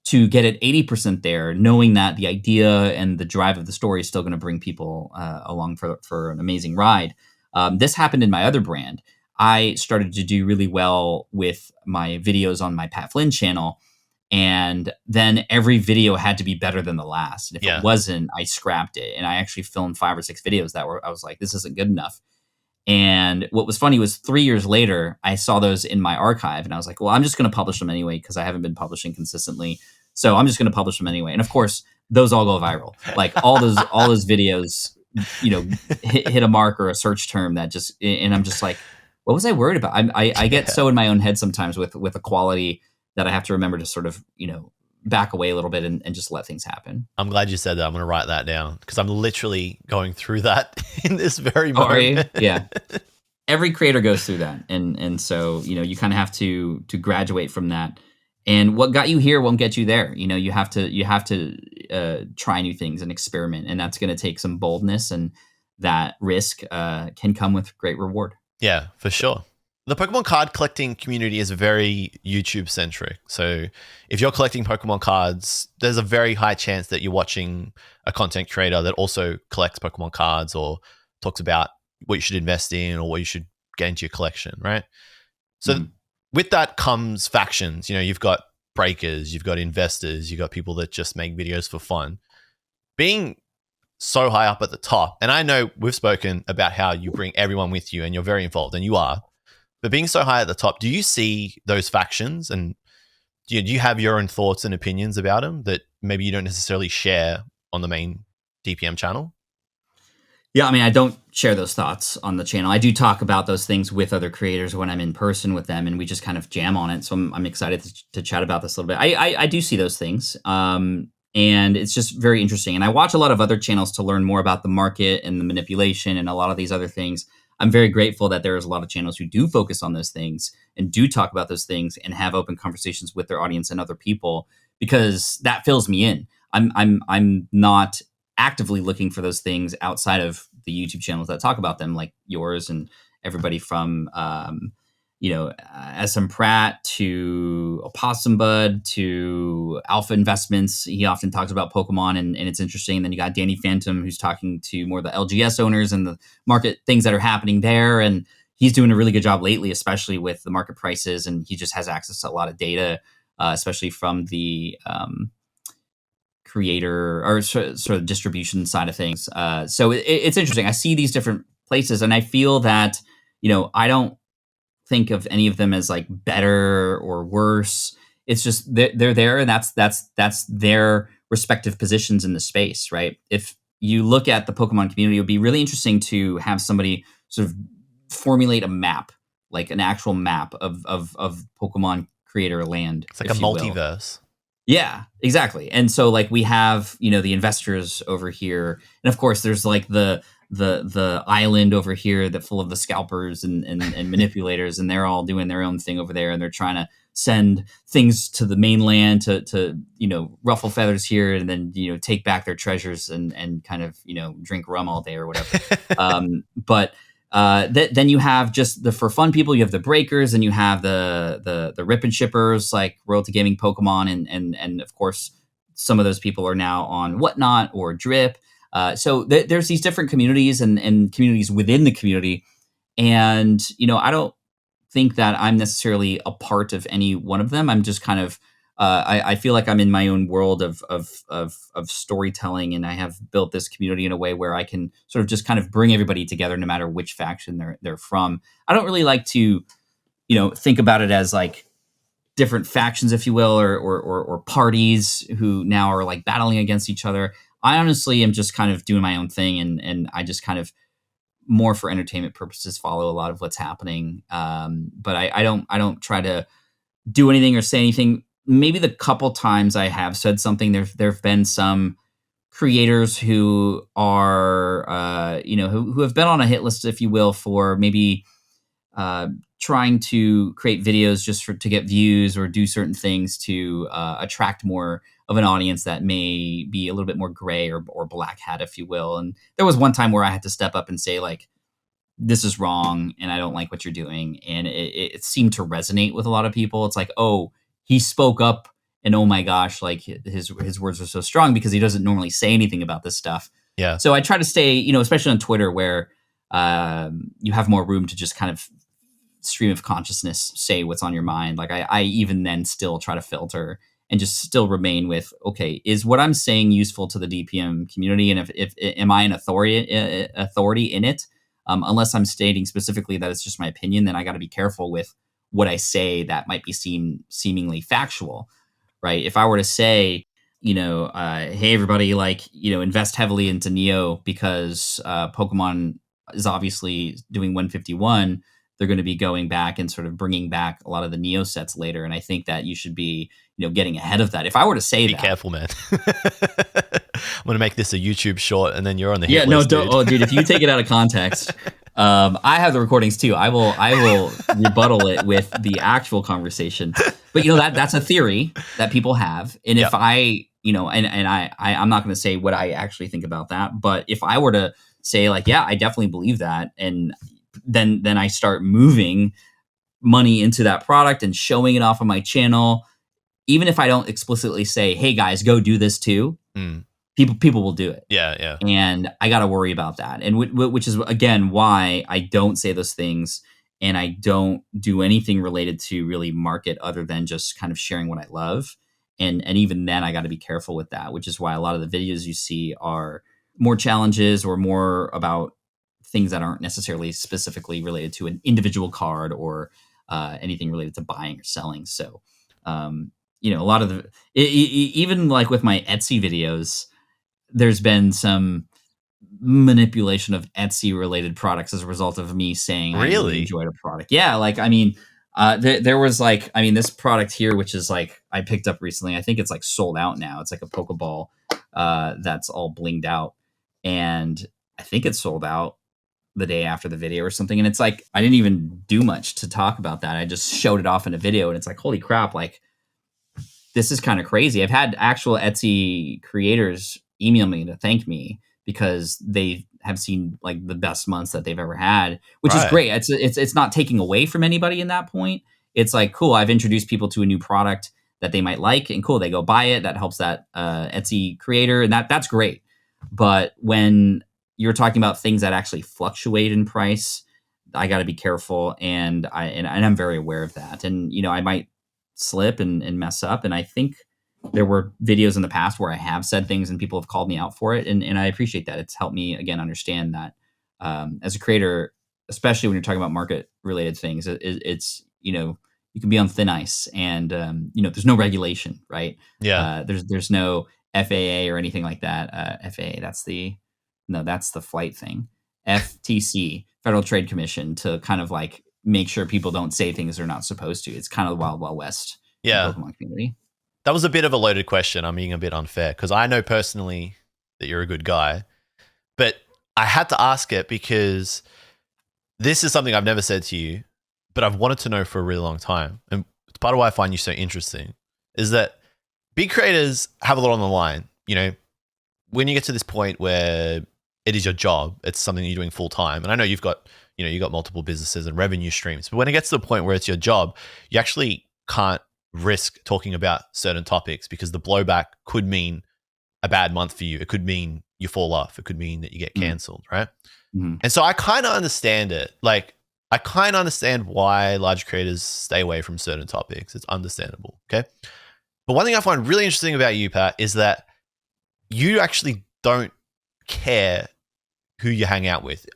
to get it 80% there, knowing that the idea and the drive of the story is still going to bring people along for an amazing ride. This happened in my other brand. I started to do really well with my videos on my Pat Flynn channel. And then every video had to be better than the last. And if it wasn't, I scrapped it. And I actually filmed 5 or 6 videos that I was like, this isn't good enough. And what was funny was 3 years later, I saw those in my archive and I was like, well, I'm just going to publish them anyway, because I haven't been publishing consistently. So I'm just going to publish them anyway. And of course, those all go viral. Like all those videos, hit a mark or a search term that just, and I'm just like, what was I worried about? I get so in my own head sometimes with the quality that I have to remember to sort of, back away a little bit and just let things happen. I'm glad you said that. I'm going to write that down because I'm literally going through that in this very moment. Yeah. Every creator goes through that. And so, you kind of have to graduate from that. And what got you here won't get you there. You have to try new things and experiment. And that's going to take some boldness, and that risk can come with great reward. Yeah, for sure. The Pokemon card collecting community is very YouTube centric. So if you're collecting Pokemon cards, there's a very high chance that you're watching a content creator that also collects Pokemon cards or talks about what you should invest in or what you should get into your collection, right? So with that comes factions. You've got breakers, you've got investors, you've got people that just make videos for fun. Being so high up at the top, and I know we've spoken about how you bring everyone with you and you're very involved, and you are, but being so high at the top, do you see those factions, and do you have your own thoughts and opinions about them that maybe you don't necessarily share on the main DPM channel? Yeah, I mean, I don't share those thoughts on the channel. I do talk about those things with other creators when I'm in person with them, and we just kind of jam on it. So I'm excited to chat about this a little bit. I do see those things, and it's just very interesting. And I watch a lot of other channels to learn more about the market and the manipulation and a lot of these other things. I'm very grateful that there's a lot of channels who do focus on those things and do talk about those things and have open conversations with their audience and other people, because that fills me in. I'm not actively looking for those things outside of the YouTube channels that talk about them, like yours and everybody from SM Pratt to Opossum Bud to Alpha Investments. He often talks about Pokemon, and it's interesting. And then you got Danny Phantom, who's talking to more of the LGS owners and the market things that are happening there. And he's doing a really good job lately, especially with the market prices. And he just has access to a lot of data, especially from the creator or sort of distribution side of things. So it's interesting. I see these different places, and I feel that, I don't think of any of them as like better or worse. It's just they're there, and that's their respective positions in the space, right? If you look at the Pokemon community, it would be really interesting to have somebody sort of formulate a map, like an actual map of Pokemon creator land. It's like a multiverse. Yeah, exactly. And so like we have, the investors over here, and of course there's like the island over here that full of the scalpers and manipulators, and they're all doing their own thing over there, and they're trying to send things to the mainland to ruffle feathers here, and then take back their treasures and kind of drink rum all day or whatever. But then you have just the for fun people. You have the breakers, and you have the rip and shippers like Royalty Gaming Pokemon, and of course some of those people are now on Whatnot or Drip. So there's these different communities and communities within the community. And, I don't think that I'm necessarily a part of any one of them. I'm just kind of I feel like I'm in my own world of storytelling, and I have built this community in a way where I can sort of just kind of bring everybody together, no matter which faction they're from. I don't really like to, think about it as like different factions, if you will, or parties who now are like battling against each other. I honestly am just kind of doing my own thing, and I just kind of, more for entertainment purposes, follow a lot of what's happening. But I don't try to do anything or say anything. Maybe the couple times I have said something, there've been some creators who are who have been on a hit list, if you will, for maybe trying to create videos just to get views or do certain things to attract more of an audience that may be a little bit more gray or black hat, if you will. And there was one time where I had to step up and say, like, this is wrong and I don't like what you're doing. And it seemed to resonate with a lot of people. It's like, oh, he spoke up, and oh my gosh, like his words are so strong because he doesn't normally say anything about this stuff. Yeah. So I try to stay, especially on Twitter, where you have more room to just kind of stream of consciousness, say what's on your mind. Like I even then still try to filter and just still remain with, okay, is what I'm saying useful to the DPM community? And if am I an authority in it? Unless I'm stating specifically that it's just my opinion, then I got to be careful with what I say that might be seemingly factual, right? If I were to say, hey everybody, like, invest heavily into Neo because Pokemon is obviously doing 151, they're going to be going back and sort of bringing back a lot of the Neo sets later. And I think that you should be, getting ahead of that. If I were to say Be that. Be careful, man. I'm going to make this a YouTube short and then you're on the hit list, dude. Oh, dude, if you take it out of context, I have the recordings too. I will rebuttal it with the actual conversation. But that's a theory that people have. And if I, I'm not going to say what I actually think about that, but if I were to say, like, yeah, I definitely believe that, and then I start moving money into that product and showing it off on my channel, even if I don't explicitly say, hey guys, go do this too, people will do it. Yeah. And I got to worry about that. And which is, again, why I don't say those things, and I don't do anything related to really market other than just kind of sharing what I love. And even then I got to be careful with that, which is why a lot of the videos you see are more challenges or more about things that aren't necessarily specifically related to an individual card or anything related to buying or selling. So, a lot of even like with my Etsy videos, there's been some manipulation of Etsy related products as a result of me saying I really enjoyed a product. Yeah. Like, I mean, there was like, this product here, which is like, I picked up recently, I think it's like sold out now. It's like a Pokeball that's all blinged out. And I think it's sold out the day after the video or something. And it's like, I didn't even do much to talk about that. I just showed it off in a video, and it's like, holy crap. Like, this is kind of crazy. I've had actual Etsy creators email me to thank me because they have seen like the best months that they've ever had, which is great. It's not taking away from anybody in that point. It's like, cool, I've introduced people to a new product that they might like, and cool, they go buy it. That helps that Etsy creator, and that's great. But when you're talking about things that actually fluctuate in price, I got to be careful, and I'm very aware of that. And I might slip and mess up, and I think there were videos in the past where I have said things and people have called me out for it, and I appreciate that. It's helped me, again, understand that as a creator, especially when you're talking about market related things, it's you can be on thin ice, and there's no regulation, right? Yeah. There's no FAA or anything like that. FAA, that's the flight thing. FTC, Federal Trade Commission, to kind of like make sure people don't say things they're not supposed to. It's kind of the wild, wild west. Yeah. In the Pokemon community. That was a bit of a loaded question. I'm being a bit unfair because I know personally that you're a good guy, but I had to ask it because this is something I've never said to you, but I've wanted to know for a really long time. And it's part of why I find you so interesting is that big creators have a lot on the line. When you get to this point where it is your job, it's something you're doing full time. And I know you've got multiple businesses and revenue streams, but when it gets to the point where it's your job, you actually can't risk talking about certain topics because the blowback could mean a bad month for you. It could mean you fall off. It could mean that you get canceled, right? Mm-hmm. And so I kind of understand it. Like, I kind of understand why large creators stay away from certain topics. It's understandable, okay? But one thing I find really interesting about you, Pat, is that you actually don't care who you hang out with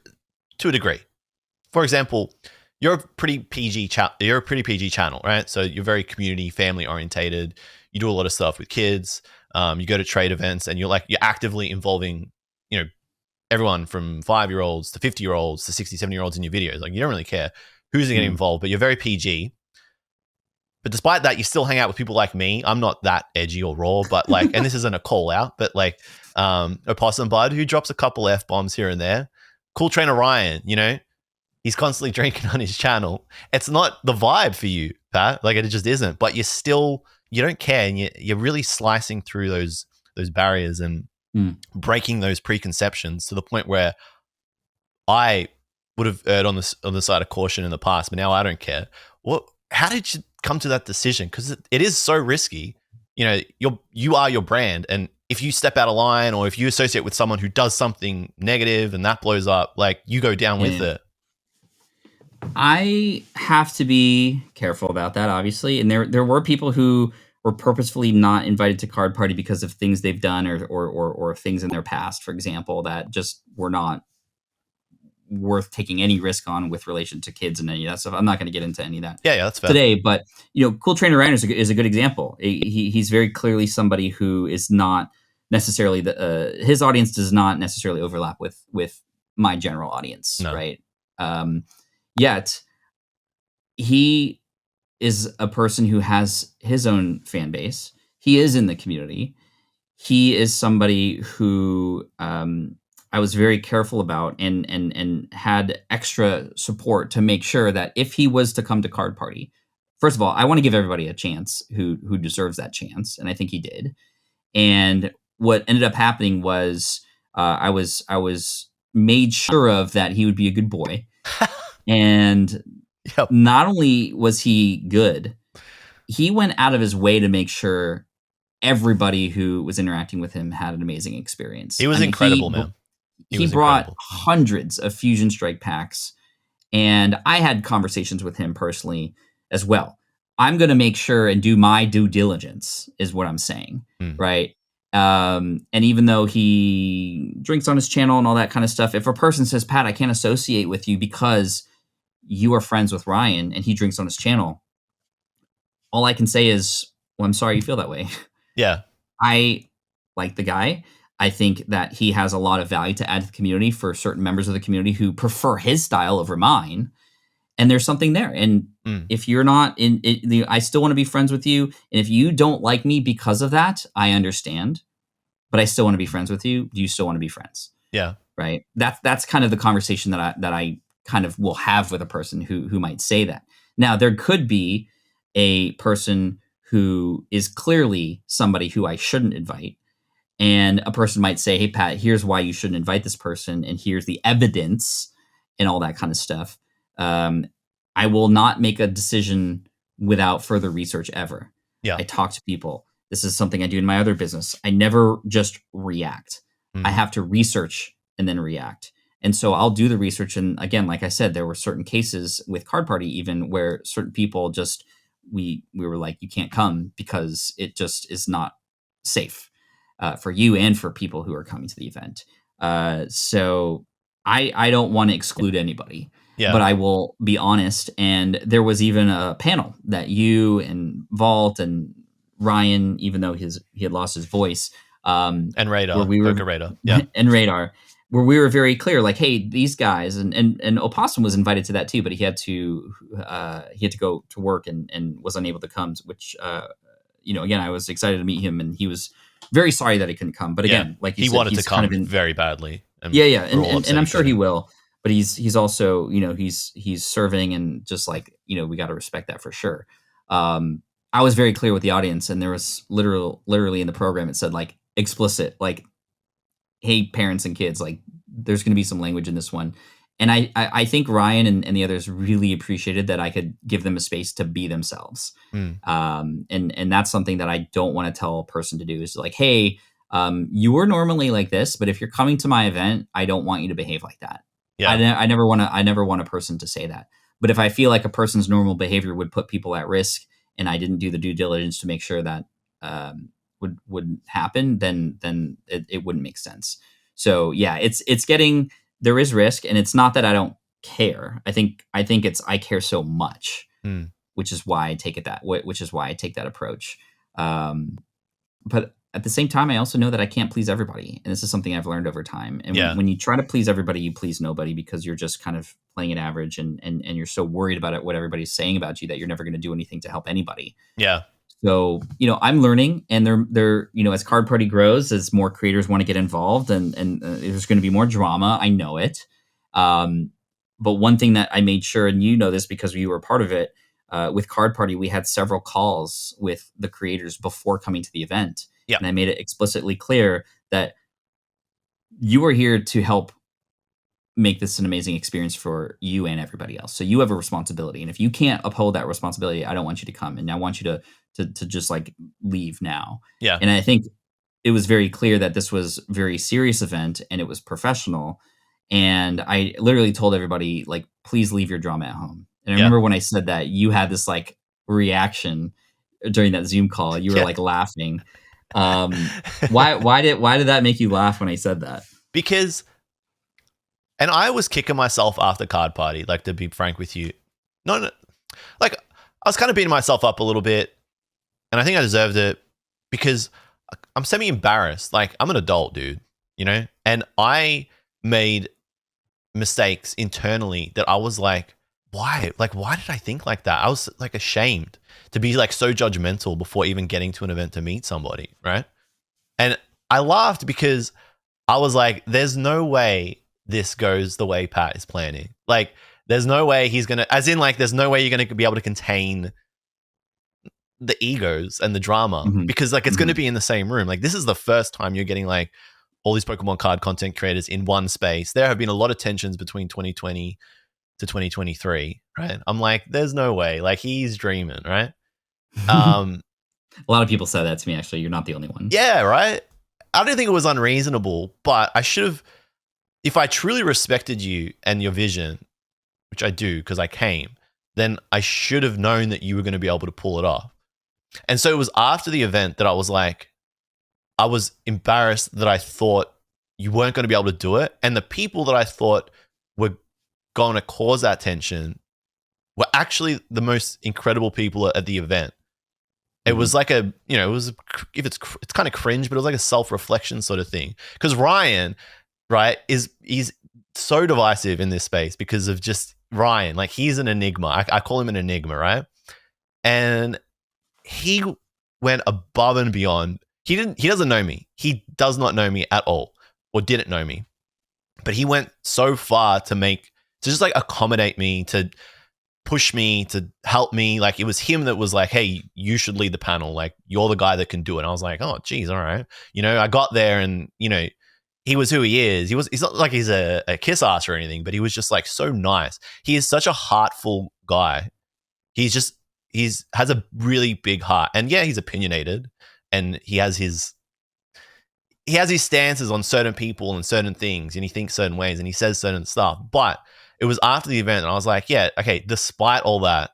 to a degree. For example, you're a pretty PG channel, right? So you're very community, family orientated. You do a lot of stuff with kids. You go to trade events, and you're actively involving, everyone from 5-year-olds to 50-year-olds to 60, 70-year-olds in your videos. Like, you don't really care who's getting involved, but you're very PG. But despite that, you still hang out with people like me. I'm not that edgy or raw, but and this isn't a call out, but Opossum Bud, who drops a couple F-bombs here and there. Cool Trainer Ryan, he's constantly drinking on his channel. It's not the vibe for you, Pat. It just isn't. But you don't care, and you're really slicing through those barriers and breaking those preconceptions to the point where I would have erred on the side of caution in the past, but now I don't care. How did you come to that decision? Because it is so risky. You are your brand, and if you step out of line, or if you associate with someone who does something negative and that blows up, you go down with it. I have to be careful about that, obviously. And there were people who were purposefully not invited to Card Party because of things they've done or things in their past, for example, that just were not worth taking any risk on with relation to kids and any of that stuff. I'm not going to get into any of that that's fair. today, but Cool Trainer Ryan is a good example. He's very clearly somebody who is not necessarily his audience does not necessarily overlap with my general audience, No. right? Yet he is a person who has his own fan base. He is in the community. He is somebody who I was very careful about and had extra support to make sure that if he was to come to Card Party, first of all, I want to give everybody a chance who deserves that chance, and I think he did. And what ended up happening was I was made sure of that he would be a good boy. And not only was he good, he went out of his way to make sure everybody who was interacting with him had an amazing experience. He was incredible, man. He brought hundreds of Fusion Strike packs, and I had conversations with him personally as well. I'm going to make sure and do my due diligence, is what I'm saying, right? And even though he drinks on his channel and all that kind of stuff, if a person says, Pat, I can't associate with you because you are friends with Ryan and he drinks on his channel, all I can say is, well, I'm sorry you feel that way. Yeah. I like the guy. I think that he has a lot of value to add to the community for certain members of the community who prefer his style over mine. And there's something there. And if you're not in it, I still want to be friends with you. And if you don't like me because of that, I understand. But I still want to be friends with you. Do you still want to be friends? Yeah. Right. That's kind of the conversation that I kind of will have with a person who might say that. Now, there could be a person who is clearly somebody who I shouldn't invite. And a person might say, hey, Pat, here's why you shouldn't invite this person. And here's the evidence and all that kind of stuff. I will not make a decision without further research ever. Yeah. I talk to people. This is something I do in my other business. I never just react. I have to research and then react. And so I'll do the research. And again, like I said, there were certain cases with Card Party even where certain people just, we were like, you can't come because it just is not safe for you and for people who are coming to the event. So I don't want to exclude anybody, but I will be honest. And there was even a panel that you and Vault and Ryan, even though he had lost his voice, and Radar, PokeRev, and Radar, where we were very clear, like, hey, these guys, and Opossum was invited to that too, but he had to go to work and was unable to come. Which, again, I was excited to meet him, and he was very sorry that he couldn't come. But again, like you he said, wanted he's to come kind of very badly. And and I'm sure he will. But he's also, he's serving, and just like, we got to respect that for sure. I was very clear with the audience, and there was literally in the program, it said like explicit, like, hey, parents and kids, like there's going to be some language in this one. And I think Ryan and the others really appreciated that I could give them a space to be themselves. And that's something that I don't want to tell a person to do, is like, hey, you were normally like this, but if you're coming to my event, I don't want you to behave like that. Yeah. I never want a person to say that. But if I feel like a person's normal behavior would put people at risk, and I didn't do the due diligence to make sure that would happen, then it wouldn't make sense. So yeah, it's getting, there is risk, and it's not that I don't care. I think it's I care so much, which is why I take it which is why I take that approach. But at the same time, I also know that I can't please everybody, and this is something I've learned over time. And when you try to please everybody, you please nobody, because you're just kind of playing an average, and you're so worried about it, what everybody's saying about you, that you're never going to do anything to help anybody. Yeah. So, I'm learning, and they're as Card Party grows, as more creators want to get involved, and there's going to be more drama. I know it. But one thing that I made sure, and you know this because you were part of it, with Card Party, we had several calls with the creators before coming to the event. Yep. And I made it explicitly clear that you are here to help make this an amazing experience for you and everybody else. So you have a responsibility. And if you can't uphold that responsibility, I don't want you to come. And I want you to just like leave now. Yeah. And I think it was very clear that this was a very serious event, and it was professional. And I literally told everybody, like, please leave your drama at home. And I remember when I said that, you had this like reaction during that Zoom call. You were like laughing. Why did that make you laugh when I said that? Because, and I was kicking myself after Card Party, like, to be frank with you. No, like, I was kind of beating myself up a little bit, and I think I deserved it because I'm semi-embarrassed. Like, I'm an adult, dude, and I made mistakes internally that I was like, why? Like, why did I think like that? I was like ashamed to be like so judgmental before even getting to an event to meet somebody, right? And I laughed because I was like, there's no way this goes the way Pat is planning. Like, there's no way he's going to, as in like, there's no way you're going to be able to contain the egos and the drama, because like, it's going to be in the same room. Like, this is the first time you're getting like all these Pokemon card content creators in one space. There have been a lot of tensions between 2020 to 2023, right? I'm like, there's no way. Like, he's dreaming, right? A lot of people said that to me, actually. You're not the only one. Yeah, right? I don't think it was unreasonable, but I should have, if I truly respected you and your vision, which I do because I came, then I should have known that you were going to be able to pull it off. And so it was after the event that I was like, I was embarrassed that I thought you weren't going to be able to do it. And the people that I thought were going to cause that tension were actually the most incredible people at the event. It was like a, it was, it's kind of cringe, but it was like a self-reflection sort of thing. Because Ryan, right, he's so divisive in this space because of just Ryan. Like, he's an enigma. I call him an enigma, right? And he went above and beyond. He doesn't know me. He does not know me at all, or didn't know me. But he went so far to just like accommodate me, to push me, to help me. Like, it was him that was like, hey, you should lead the panel. Like, you're the guy that can do it. And I was like, oh, geez, all right. I got there, and, he was who he is. He's not like he's a kiss ass or anything, but he was just like so nice. He is such a heartful guy. Has a really big heart. And yeah, he's opinionated, and he has his stances on certain people and certain things, and he thinks certain ways, and he says certain stuff. But it was after the event, and I was like, yeah, okay, despite all that,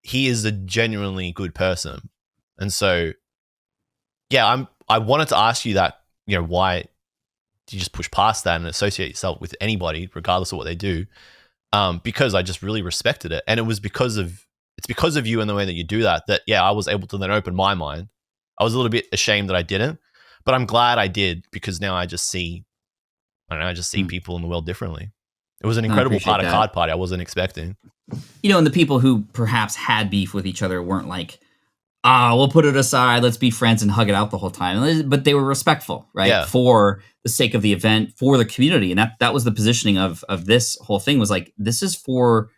he is a genuinely good person. And so, yeah, I wanted to ask you that, why do you just push past that and associate yourself with anybody, regardless of what they do? Because I just really respected it. And it's because of you and the way that you do that, yeah, I was able to then open my mind. I was a little bit ashamed that I didn't, but I'm glad I did, because now I just see people in the world differently. It was an incredible part of Card Party I wasn't expecting. And the people who perhaps had beef with each other weren't like, we'll put it aside, let's be friends and hug it out the whole time. But they were respectful, right? Yeah. For the sake of the event, for the community. And that was the positioning of this whole thing, was like, this is for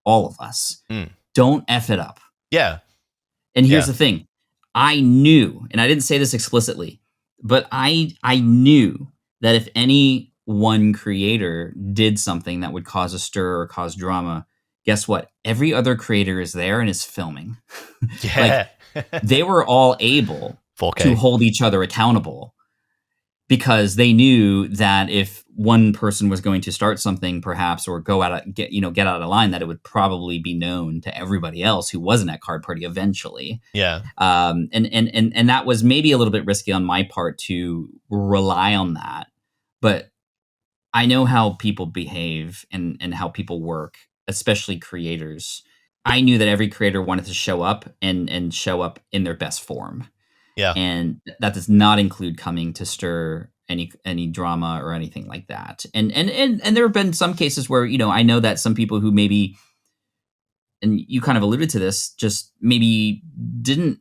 all of us. Don't F it up. Yeah. And here's the thing. I knew, and I didn't say this explicitly, but I knew that if any one creator did something that would cause a stir or cause drama, guess what? Every other creator is there and is filming. Yeah. They were all able 4K. to hold each other accountable, because they knew that if one person was going to start something perhaps or get out of line, that it would probably be known to everybody else who wasn't at Card Party eventually. Yeah. And that was maybe a little bit risky on my part to rely on that. But I know how people behave and how people work, especially creators. I knew that every creator wanted to show up and show up in their best form. Yeah. And that does not include coming to stir any drama or anything like that. And there have been some cases where, I know that some people who maybe, and you kind of alluded to this, just maybe didn't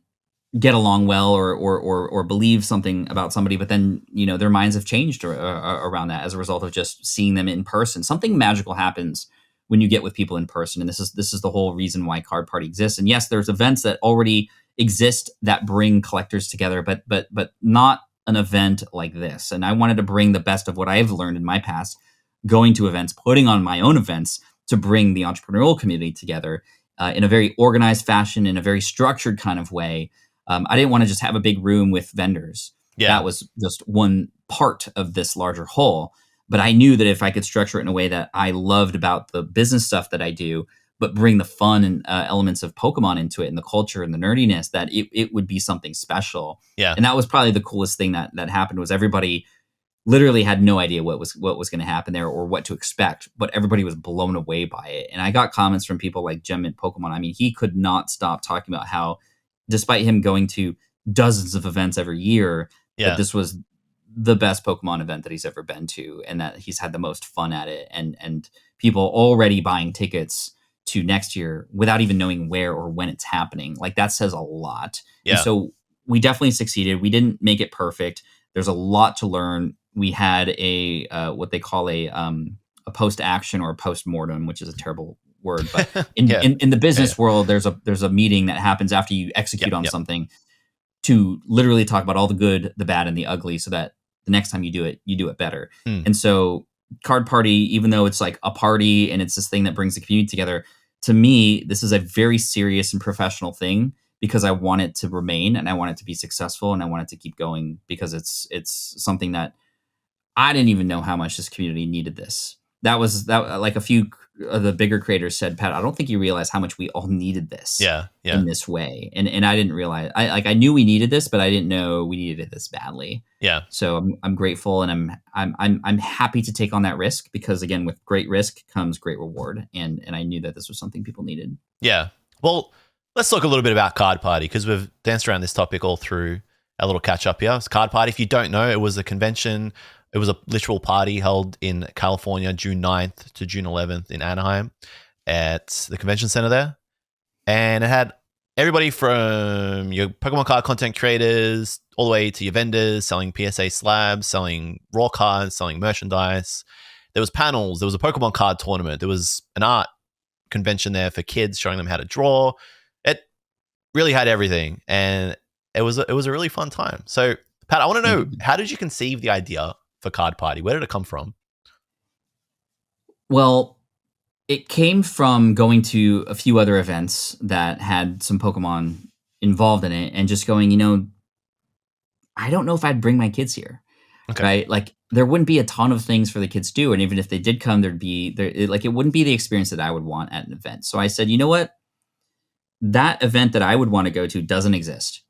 get along well or believe something about somebody, but then, their minds have changed around that as a result of just seeing them in person. Something magical happens when you get with people in person. And this is the whole reason why Card Party exists. And yes, there's events that already exist that bring collectors together, but not an event like this. And I wanted to bring the best of what I've learned in my past, going to events, putting on my own events to bring the entrepreneurial community together in a very organized fashion, in a very structured kind of way. I didn't want to just have a big room with vendors. Yeah. That was just one part of this larger whole. But I knew that if I could structure it in a way that I loved about the business stuff that I do, but bring the fun and elements of Pokemon into it and the culture and the nerdiness, that it would be something special. Yeah. And that was probably the coolest thing that happened, was everybody literally had no idea what was going to happen there or what to expect, but everybody was blown away by it. And I got comments from people like Gem and Pokemon. I mean, he could not stop talking about how, despite him going to dozens of events every year, that this was the best Pokemon event that he's ever been to, and that he's had the most fun at it. And people already buying tickets to next year without even knowing where or when it's happening. Like, that says a lot. Yeah. And so we definitely succeeded. We didn't make it perfect. There's a lot to learn. We had a what they call a post action or a post mortem, which is a terrible word, but in the business world, there's a meeting that happens after you execute on something, to literally talk about all the good, the bad, and the ugly, so that the next time you do it better. And so Card Party, even though it's like a party and it's this thing that brings the community together, to me, this is a very serious and professional thing, because I want it to remain and I want it to be successful and I want it to keep going, because it's something that I didn't even know how much this community needed this. That like a few of the bigger creators said, Pat, I don't think you realize how much we all needed this in this way. And I didn't realize, I knew we needed this, but I didn't know we needed it this badly. Yeah. So I'm grateful, and I'm happy to take on that risk, because again, with great risk comes great reward. And I knew that this was something people needed. Yeah. Well, let's talk a little bit about Card Party, because we've danced around this topic all through our little catch up here. It's Card Party, if you don't know, it was a convention. It was a literal party held in California, June 9th to June 11th in Anaheim at the convention center there. And it had everybody from your Pokemon card content creators all the way to your vendors selling PSA slabs, selling raw cards, selling merchandise. There was panels. There was a Pokemon card tournament. There was an art convention there for kids, showing them how to draw. It really had everything. And it was a really fun time. So, Pat, I want to know, how did you conceive the idea for Card Party? Where did it come from? Well, it came from going to a few other events that had some Pokemon involved in it, and just going, I don't know if I'd bring my kids here. Okay. Right? Like, there wouldn't be a ton of things for the kids to do, and even if they did come, it wouldn't be the experience that I would want at an event. So I said, you know what? That event that I would want to go to doesn't exist.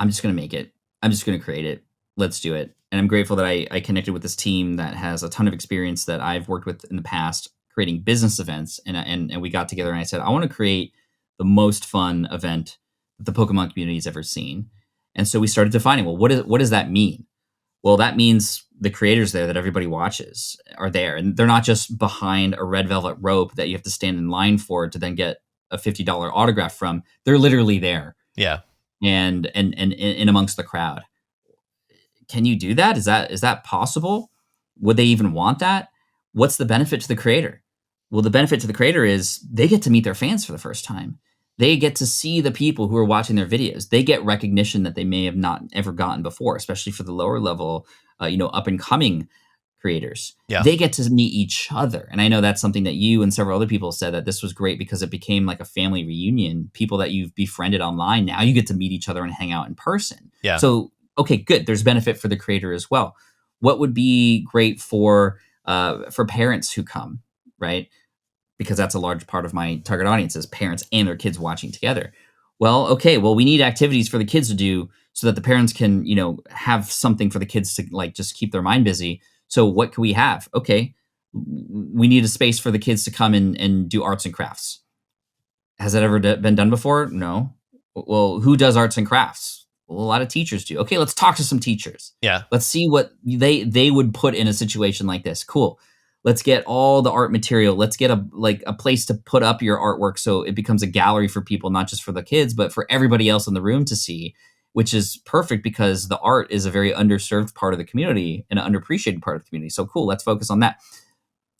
I'm just going to make it. I'm just going to create it. Let's do it. And I'm grateful that I connected with this team that has a ton of experience that I've worked with in the past creating business events. And we got together and I said, I want to create the most fun event that the Pokemon community has ever seen. And so we started defining, well, what does that mean? Well, that means the creators there that everybody watches are there. And they're not just behind a red velvet rope that you have to stand in line for to then get a $50 autograph from. They're literally there. Yeah. And in amongst the crowd. Can you do that? Is that possible? Would they even want that? What's the benefit to the creator? Well, the benefit to the creator is they get to meet their fans for the first time. They get to see the people who are watching their videos. They get recognition that they may have not ever gotten before, especially for the lower level, up and coming creators. Yeah. They get to meet each other. And I know that's something that you and several other people said, that this was great because it became like a family reunion. People that you've befriended online, now you get to meet each other and hang out in person. Yeah. So, okay, good. There's benefit for the creator as well. What would be great for for parents who come, right? Because that's a large part of my target audience is parents and their kids watching together. Well, okay, well, we need activities for the kids to do so that the parents can, have something for the kids to like just keep their mind busy. So what can we have? Okay, we need a space for the kids to come and do arts and crafts. Has that ever been done before? No. Well, who does arts and crafts? Well, a lot of teachers do. Okay, let's talk to some teachers. Yeah. Let's see what they would put in a situation like this. Cool. Let's get all the art material. Let's get a place to put up your artwork so it becomes a gallery for people, not just for the kids, but for everybody else in the room to see, which is perfect because the art is a very underserved part of the community and an underappreciated part of the community. So cool, let's focus on that.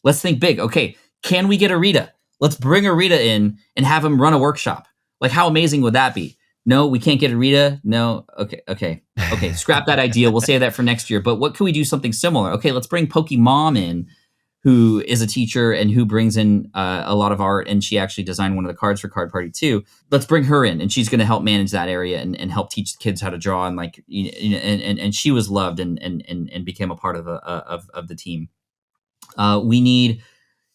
Let's think big. Okay, can we get a Rita? Let's bring a Rita in and have him run a workshop. Like, how amazing would that be? No, we can't get a Rita. No. Okay. Scrap that idea. We'll save that for next year. But what can we do something similar? Okay, let's bring Pokemom in, who is a teacher and who brings in a lot of art. And she actually designed one of the cards for Card Party too. Let's bring her in, and she's going to help manage that area and help teach the kids how to draw. And like, and she was loved and became a part of the team. We need,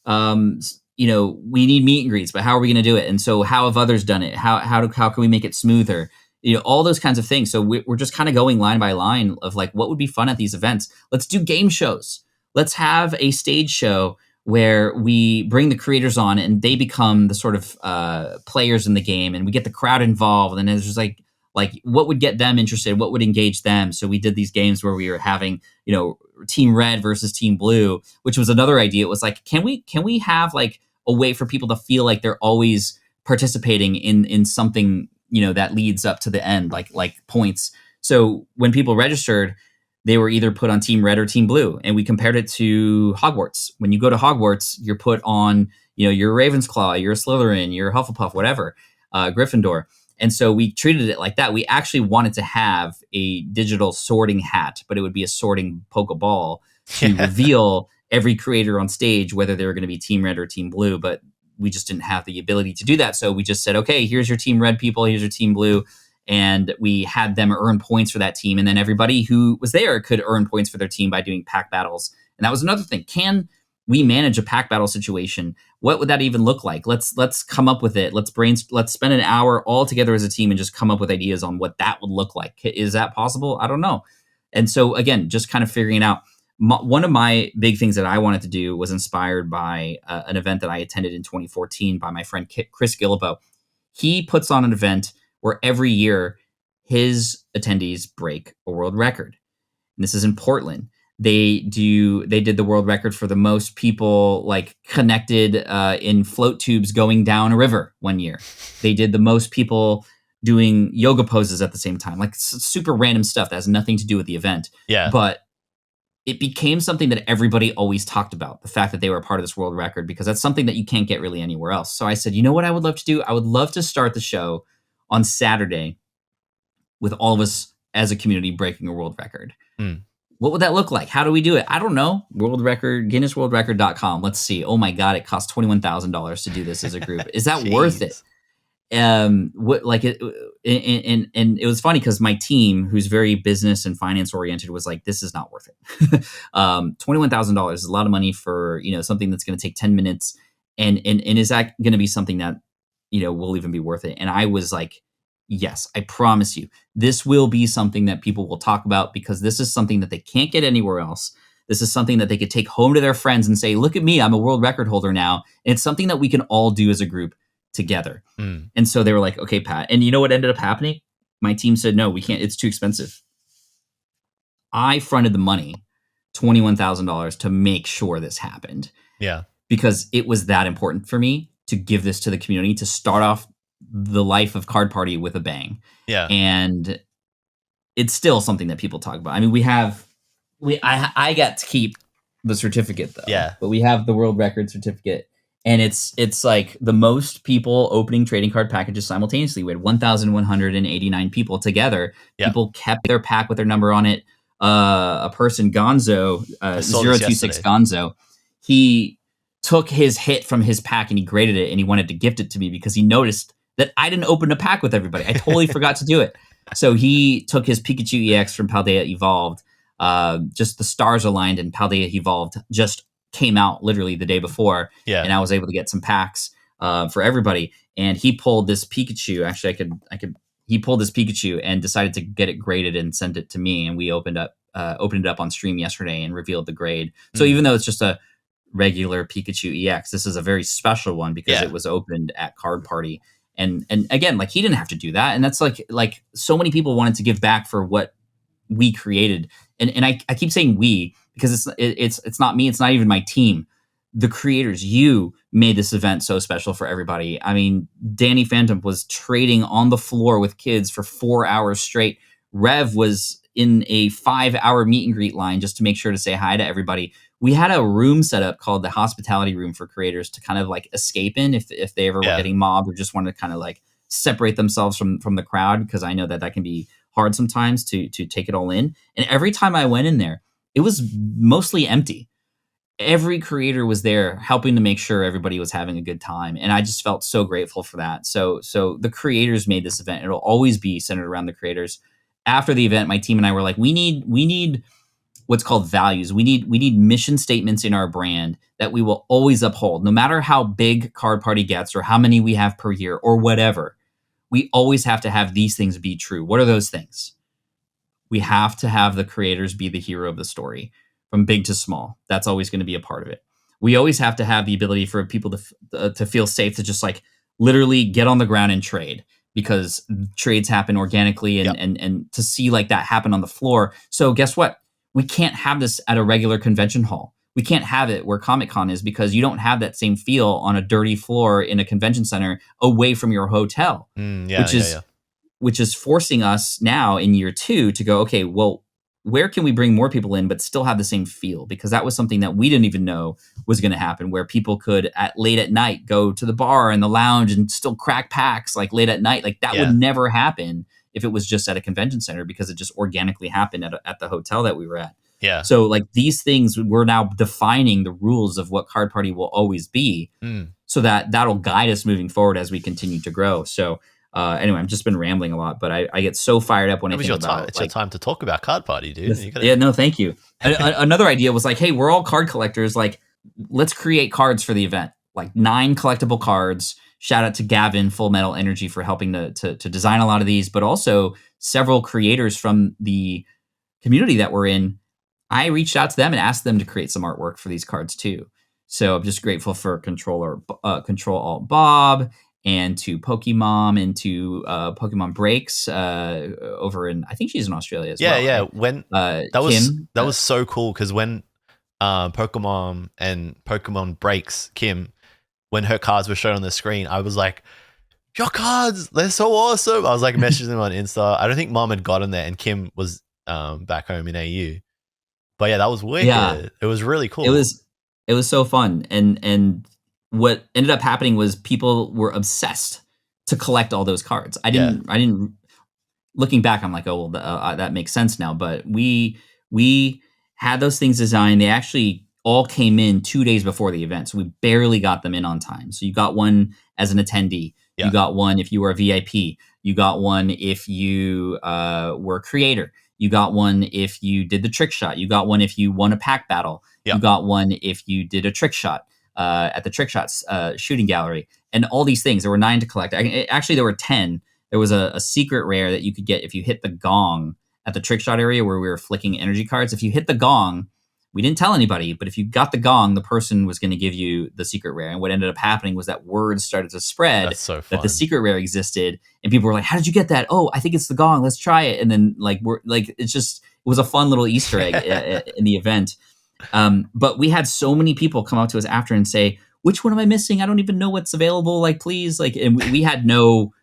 we need meet and greets, but how are we going to do it? And so how have others done it? How can we make it smoother? All those kinds of things. So we're just kind of going line by line of like, what would be fun at these events? Let's do game shows. Let's have a stage show where we bring the creators on and they become the sort of players in the game, and we get the crowd involved. And it's just like what would get them interested? What would engage them? So we did these games where we were having, Team Red versus Team Blue, which was another idea. It was like, can we have like a way for people to feel like they're always participating in something, that leads up to the end, like points. So when people registered, they were either put on Team Red or Team Blue, and we compared it to Hogwarts. When you go to Hogwarts, you're put on, you're a Ravensclaw, you're a Slytherin, you're a Hufflepuff, whatever, Gryffindor. And so we treated it like that. We actually wanted to have a digital sorting hat, but it would be a sorting Pokeball to reveal every creator on stage, whether they were going to be Team Red or Team Blue. But we just didn't have the ability to do that. So we just said, okay, here's your Team Red people, here's your Team Blue. And we had them earn points for that team. And then everybody who was there could earn points for their team by doing pack battles. And that was another thing. Can we manage a pack battle situation? What would that even look like? Let's come up with it. Let's spend an hour all together as a team and just come up with ideas on what that would look like. Is that possible? I don't know. And so again, just kind of figuring it out. One of my big things that I wanted to do was inspired by an event that I attended in 2014 by my friend Chris Gillibo. He puts on an event where every year his attendees break a world record. And this is in Portland. They did the world record for the most people like connected in float tubes going down a river one year. They did the most people doing yoga poses at the same time, like super random stuff that has nothing to do with the event. Yeah. But it became something that everybody always talked about, the fact that they were a part of this world record, because that's something that you can't get really anywhere else. So I said, you know what I would love to do? I would love to start the show on Saturday with all of us as a community breaking a world record. What would that look like? How do we do it? I don't know. World record, GuinnessWorldRecord.com. Let's see. Oh my God, it costs $21,000 to do this as a group. Is that worth it? And it was funny because my team, who's very business and finance oriented, was like, this is not worth it. $21,000 is a lot of money for, something that's going to take 10 minutes. And is that going to be something that, will even be worth it? And I was like, yes, I promise you, this will be something that people will talk about, because this is something that they can't get anywhere else. This is something that they could take home to their friends and say, look at me, I'm a world record holder now. And it's something that we can all do as a group together. And so they were like, okay, Pat. And you know what ended up happening? My team said, no, we can't. It's too expensive. I fronted the money, $21,000, to make sure this happened. Yeah. Because it was that important for me to give this to the community, to start off the life of Card Party with a bang. Yeah. And it's still something that people talk about. I mean, I got to keep the certificate though. Yeah. But we have the world record certificate, and it's like the most people opening trading card packages simultaneously. We had 1,189 people together. Yeah. People kept their pack with their number on it. A person, Gonzo, 026 Gonzo, he took his hit from his pack and he graded it, and he wanted to gift it to me because he noticed that I didn't open a pack with everybody. I totally forgot to do it. So he took his Pikachu EX from Paldea Evolved, just the stars aligned, and Paldea Evolved just came out literally the day before, and I was able to get some packs for everybody. And he pulled this Pikachu. Actually, I could. He pulled this Pikachu and decided to get it graded and sent it to me. And we opened it up on stream yesterday and revealed the grade. So even though it's just a regular Pikachu EX, this is a very special one because it was opened at Card Party. And again, like, he didn't have to do that. And that's like so many people wanted to give back for what we created. And I keep saying we, because it's not me. It's not even my team. The creators, you made this event so special for everybody. I mean, Danny Phantom was trading on the floor with kids for 4 hours straight. Rev was in a 5-hour meet and greet line just to make sure to say hi to everybody. We had a room set up called the hospitality room for creators to kind of like escape in if they ever were getting mobbed or just wanted to kind of like separate themselves from the crowd, because I know that can be hard sometimes to take it all in. And every time I went in there, it was mostly empty. Every creator was there helping to make sure everybody was having a good time. And I just felt so grateful for that. So the creators made this event. It'll always be centered around the creators. After the event, my team and I were like, we need what's called values. We need mission statements in our brand that we will always uphold, no matter how big Card Party gets or how many we have per year or whatever. We always have to have these things be true. What are those things? We have to have the creators be the hero of the story, from big to small. That's always going to be a part of it. We always have to have the ability for people to feel safe to just like literally get on the ground and trade, because trades happen organically and to see like that happen on the floor. So guess what? We can't have this at a regular convention hall. We can't have it where Comic-Con is, because you don't have that same feel on a dirty floor in a convention center away from your hotel, which is forcing us now in year 2 to go, okay, well, where can we bring more people in but still have the same feel? Because that was something that we didn't even know was going to happen, where people could late at night go to the bar and the lounge and still crack packs like late at night. Like that would never happen if it was just at a convention center, because it just organically happened at the hotel that we were at. Yeah. So like these things, we're now defining the rules of what Card Party will always be, so that'll guide us moving forward as we continue to grow. So anyway, I've just been rambling a lot, but I get so fired up when I think about it. It's your time to talk about Card Party, dude. No, thank you. Another idea was like, hey, we're all card collectors. Like, let's create cards for the event. Like 9 collectible cards. Shout out to Gavin, Full Metal Energy, for helping to design a lot of these, but also several creators from the community that we're in. I reached out to them and asked them to create some artwork for these cards too. So I'm just grateful for Control Alt Bob, and to Pokemon, and to Pokemon Breaks over in, I think she's in Australia as well. Yeah. Right? When that was so cool, because when Pokemon and Pokemon Breaks Kim, when her cards were shown on the screen, I was like, your cards, they're so awesome. I was like messaging them on Insta. I don't think Mom had gotten there, and Kim was back home in AU. But yeah, that was wicked. Yeah. It was really cool. It was so fun. And what ended up happening was people were obsessed to collect all those cards. I didn't, looking back, I'm like, oh, well, that makes sense now. But we had those things designed. They actually all came in 2 days before the event. So we barely got them in on time. So you got one as an attendee. Yeah. You got one if you were a VIP. You got one if you were a creator. You got one if you did the trick shot. You got one if you won a pack battle. Yep. You got one if you did a trick shot at the trick shots shooting gallery. And all these things. There were 9 to collect. Actually, there were 10. There was a secret rare that you could get if you hit the gong at the trick shot area where we were flicking energy cards. If you hit the gong, we didn't tell anybody, but if you got the gong, the person was going to give you the secret rare. And what ended up happening was that word started to spread that the secret rare existed, and people were like, "How did you get that? Oh, I think it's the gong. Let's try it." And then it was a fun little Easter egg in the event. But we had so many people come up to us after and say, "Which one am I missing? I don't even know what's available. Like, please." Like, and we had nothing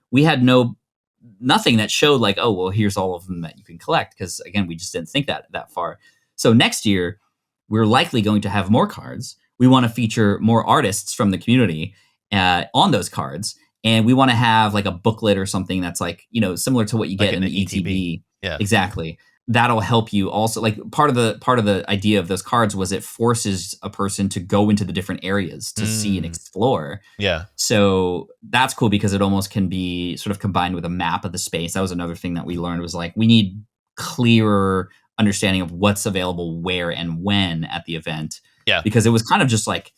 that showed like, "Oh, well, here's all of them that you can collect." Because again, we just didn't think that far. So next year, we're likely going to have more cards. We want to feature more artists from the community on those cards. And we want to have like a booklet or something that's like, similar to what you get in the ETB. Yeah, exactly. That'll help you also. Like part of the idea of those cards was it forces a person to go into the different areas to see and explore. Yeah. So that's cool because it almost can be sort of combined with a map of the space. That was another thing that we learned was like, we need clearer understanding of what's available where and when at the event. Yeah. because it was kind of just like,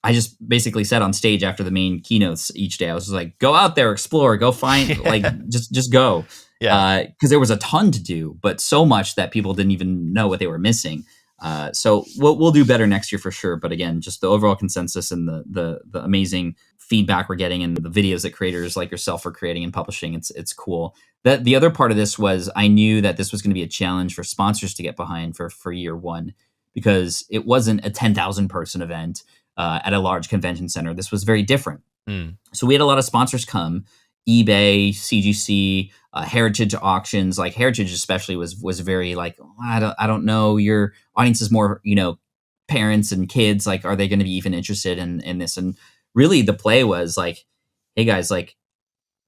I just basically said on stage after the main keynotes each day, I was just like, go out there, explore, go find, like, just go. Yeah. Because there was a ton to do, but so much that people didn't even know what they were missing. So we'll do better next year for sure. But again, just the overall consensus and the amazing feedback we're getting and the videos that creators like yourself are creating and publishing, it's cool. The other part of this was I knew that this was going to be a challenge for sponsors to get behind for year one, because it wasn't a 10,000 person event at a large convention center. This was very different. So we had a lot of sponsors come, eBay, CGC, Heritage auctions. Like Heritage especially was very like, I don't know, your audience is more, parents and kids. Like, are they going to be even interested in this? And really the play was like, hey guys, like,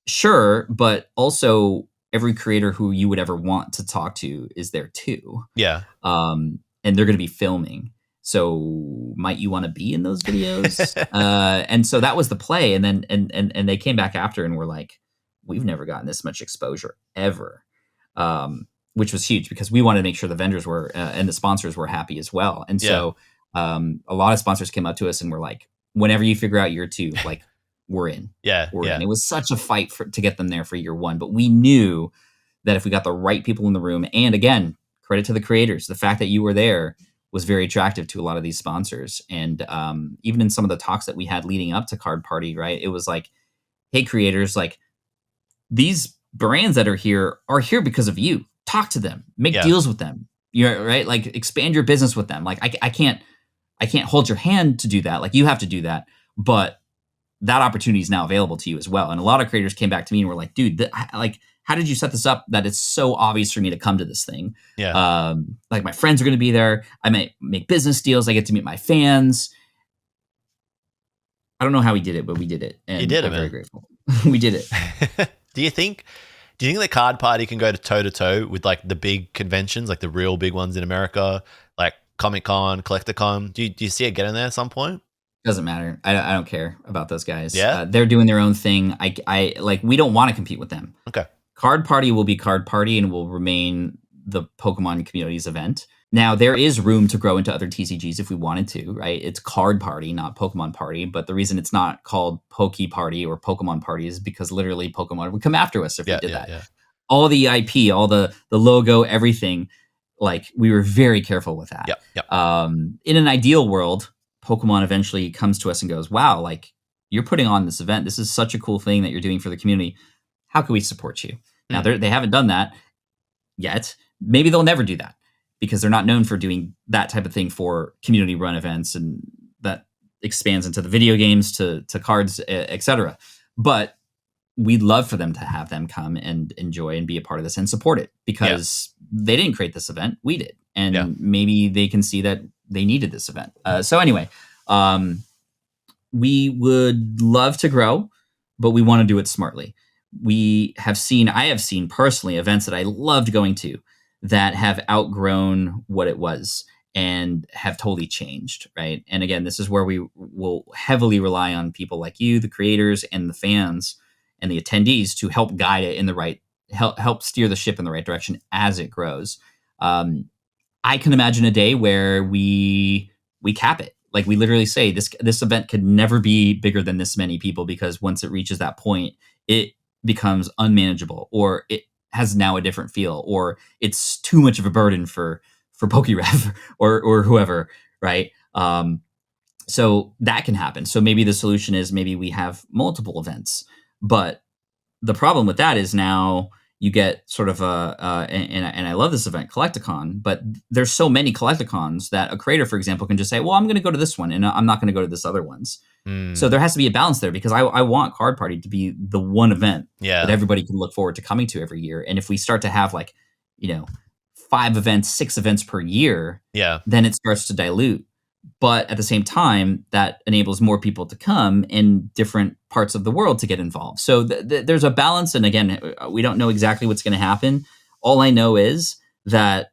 sure, but also every creator who you would ever want to talk to is there too. Yeah. And they're going to be filming. So might you want to be in those videos? And so that was the play. And then and they came back after and were like, we've never gotten this much exposure ever, which was huge because we wanted to make sure the vendors were and the sponsors were happy as well. And so a lot of sponsors came up to us and were like, whenever you figure out year two, like, we're in. We're in. It was such a fight to get them there for year one. But we knew that if we got the right people in the room, and again, credit to the creators, the fact that you were there was very attractive to a lot of these sponsors. And even in some of the talks that we had leading up to Card Party, right, it was like, hey, creators, like, these brands that are here because of you. Talk to them, make deals with them. You're right, like, expand your business with them. Like, I can't hold your hand to do that. Like, you have to do that, but that opportunity is now available to you as well. And a lot of creators came back to me and were like, dude, like, how did you set this up that it's so obvious for me to come to this thing? Like, my friends are going to be there. I might make business deals. I get to meet my fans. I don't know how we did it, but we did it. And you did it, I'm man. very grateful. We did it. Do you think the Card Party can go toe to toe with like the big conventions, like the real big ones in America, like Comic-Con, Collector-Con? Do you see it getting there at some point? Doesn't matter. I don't care about those guys. Yeah? They're doing their own thing. I like, we don't want to compete with them. Okay. Card Party will be Card Party and will remain the Pokemon community's event. Now, there is room to grow into other TCGs if we wanted to, right? It's Card Party, not Pokemon Party. But the reason it's not called Poke Party or Pokemon Party is because literally Pokemon would come after us if we did that. Yeah. All the IP, all the logo, everything, like, we were very careful with that. In an ideal world, Pokemon eventually comes to us and goes, wow, like, you're putting on this event. This is such a cool thing that you're doing for the community. How can we support you? Now, they haven't done that yet. Maybe they'll never do that because they're not known for doing that type of thing for community run events, and that expands into the video games to cards, etc. But we'd love for them to have them come and enjoy and be a part of this and support it, because they didn't create this event. We did. And maybe they can see that they needed this event. So anyway, we would love to grow, but we want to do it smartly. I have seen personally events that I loved going to that have outgrown what it was and have totally changed, right? And again, this is where we will heavily rely on people like you, the creators and the fans and the attendees, to help guide it in the right, help steer the ship in the right direction as it grows. I can imagine a day where we cap it. Like, we literally say this event could never be bigger than this many people, because once it reaches that point, it becomes unmanageable, or it has now a different feel, or it's too much of a burden for PokeRev or whoever, right? So that can happen. So maybe the solution is maybe we have multiple events, but the problem with that is now you get sort of and I love this event, Collecticon, but there's so many Collecticons that a creator, for example, can just say, well, I'm going to go to this one and I'm not going to go to this other ones. So there has to be a balance there, because I want Card Party to be the one event that everybody can look forward to coming to every year. And if we start to have 5 events, 6 events per year, then it starts to dilute. But at the same time, that enables more people to come in different parts of the world to get involved. So there's a balance. And again, we don't know exactly what's going to happen. All I know is that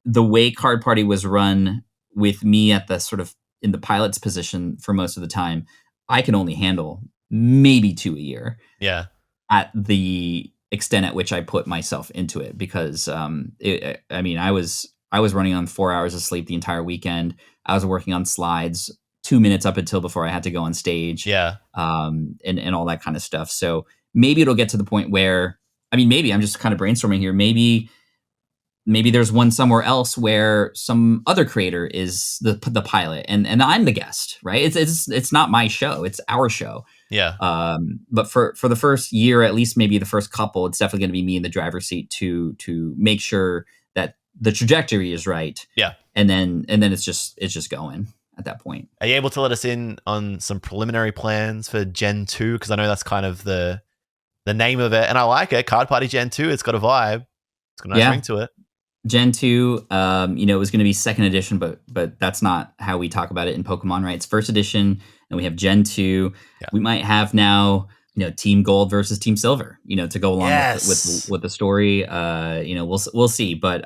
the way Card Party was run, with me at the sort of in the pilot's position for most of the time, I can only handle maybe 2 a year. At the extent at which I put myself into it, because I was I was running on 4 hours of sleep the entire weekend. I was working on slides 2 minutes up until before I had to go on stage. Yeah. And all that kind of stuff. So maybe it'll get to the point where, I mean, maybe I'm just kind of brainstorming here. Maybe there's one somewhere else where some other creator is the pilot and I'm the guest, right? It's not my show. It's our show. Yeah. But for the first year, at least maybe the first couple, it's definitely going to be me in the driver's seat to make sure that the trajectory is right. Yeah. And then it's just going at that point. Are you able to let us in on some preliminary plans for Gen 2? Because I know that's kind of the name of it. And I like it. Card Party Gen 2. It's got a vibe. It's got a nice ring to it. Gen 2, it was going to be second edition, but that's not how we talk about it in Pokemon, right? It's first edition, and we have Gen 2. Yeah. We might have now, Team Gold versus Team Silver, to go along with the story. We'll see, but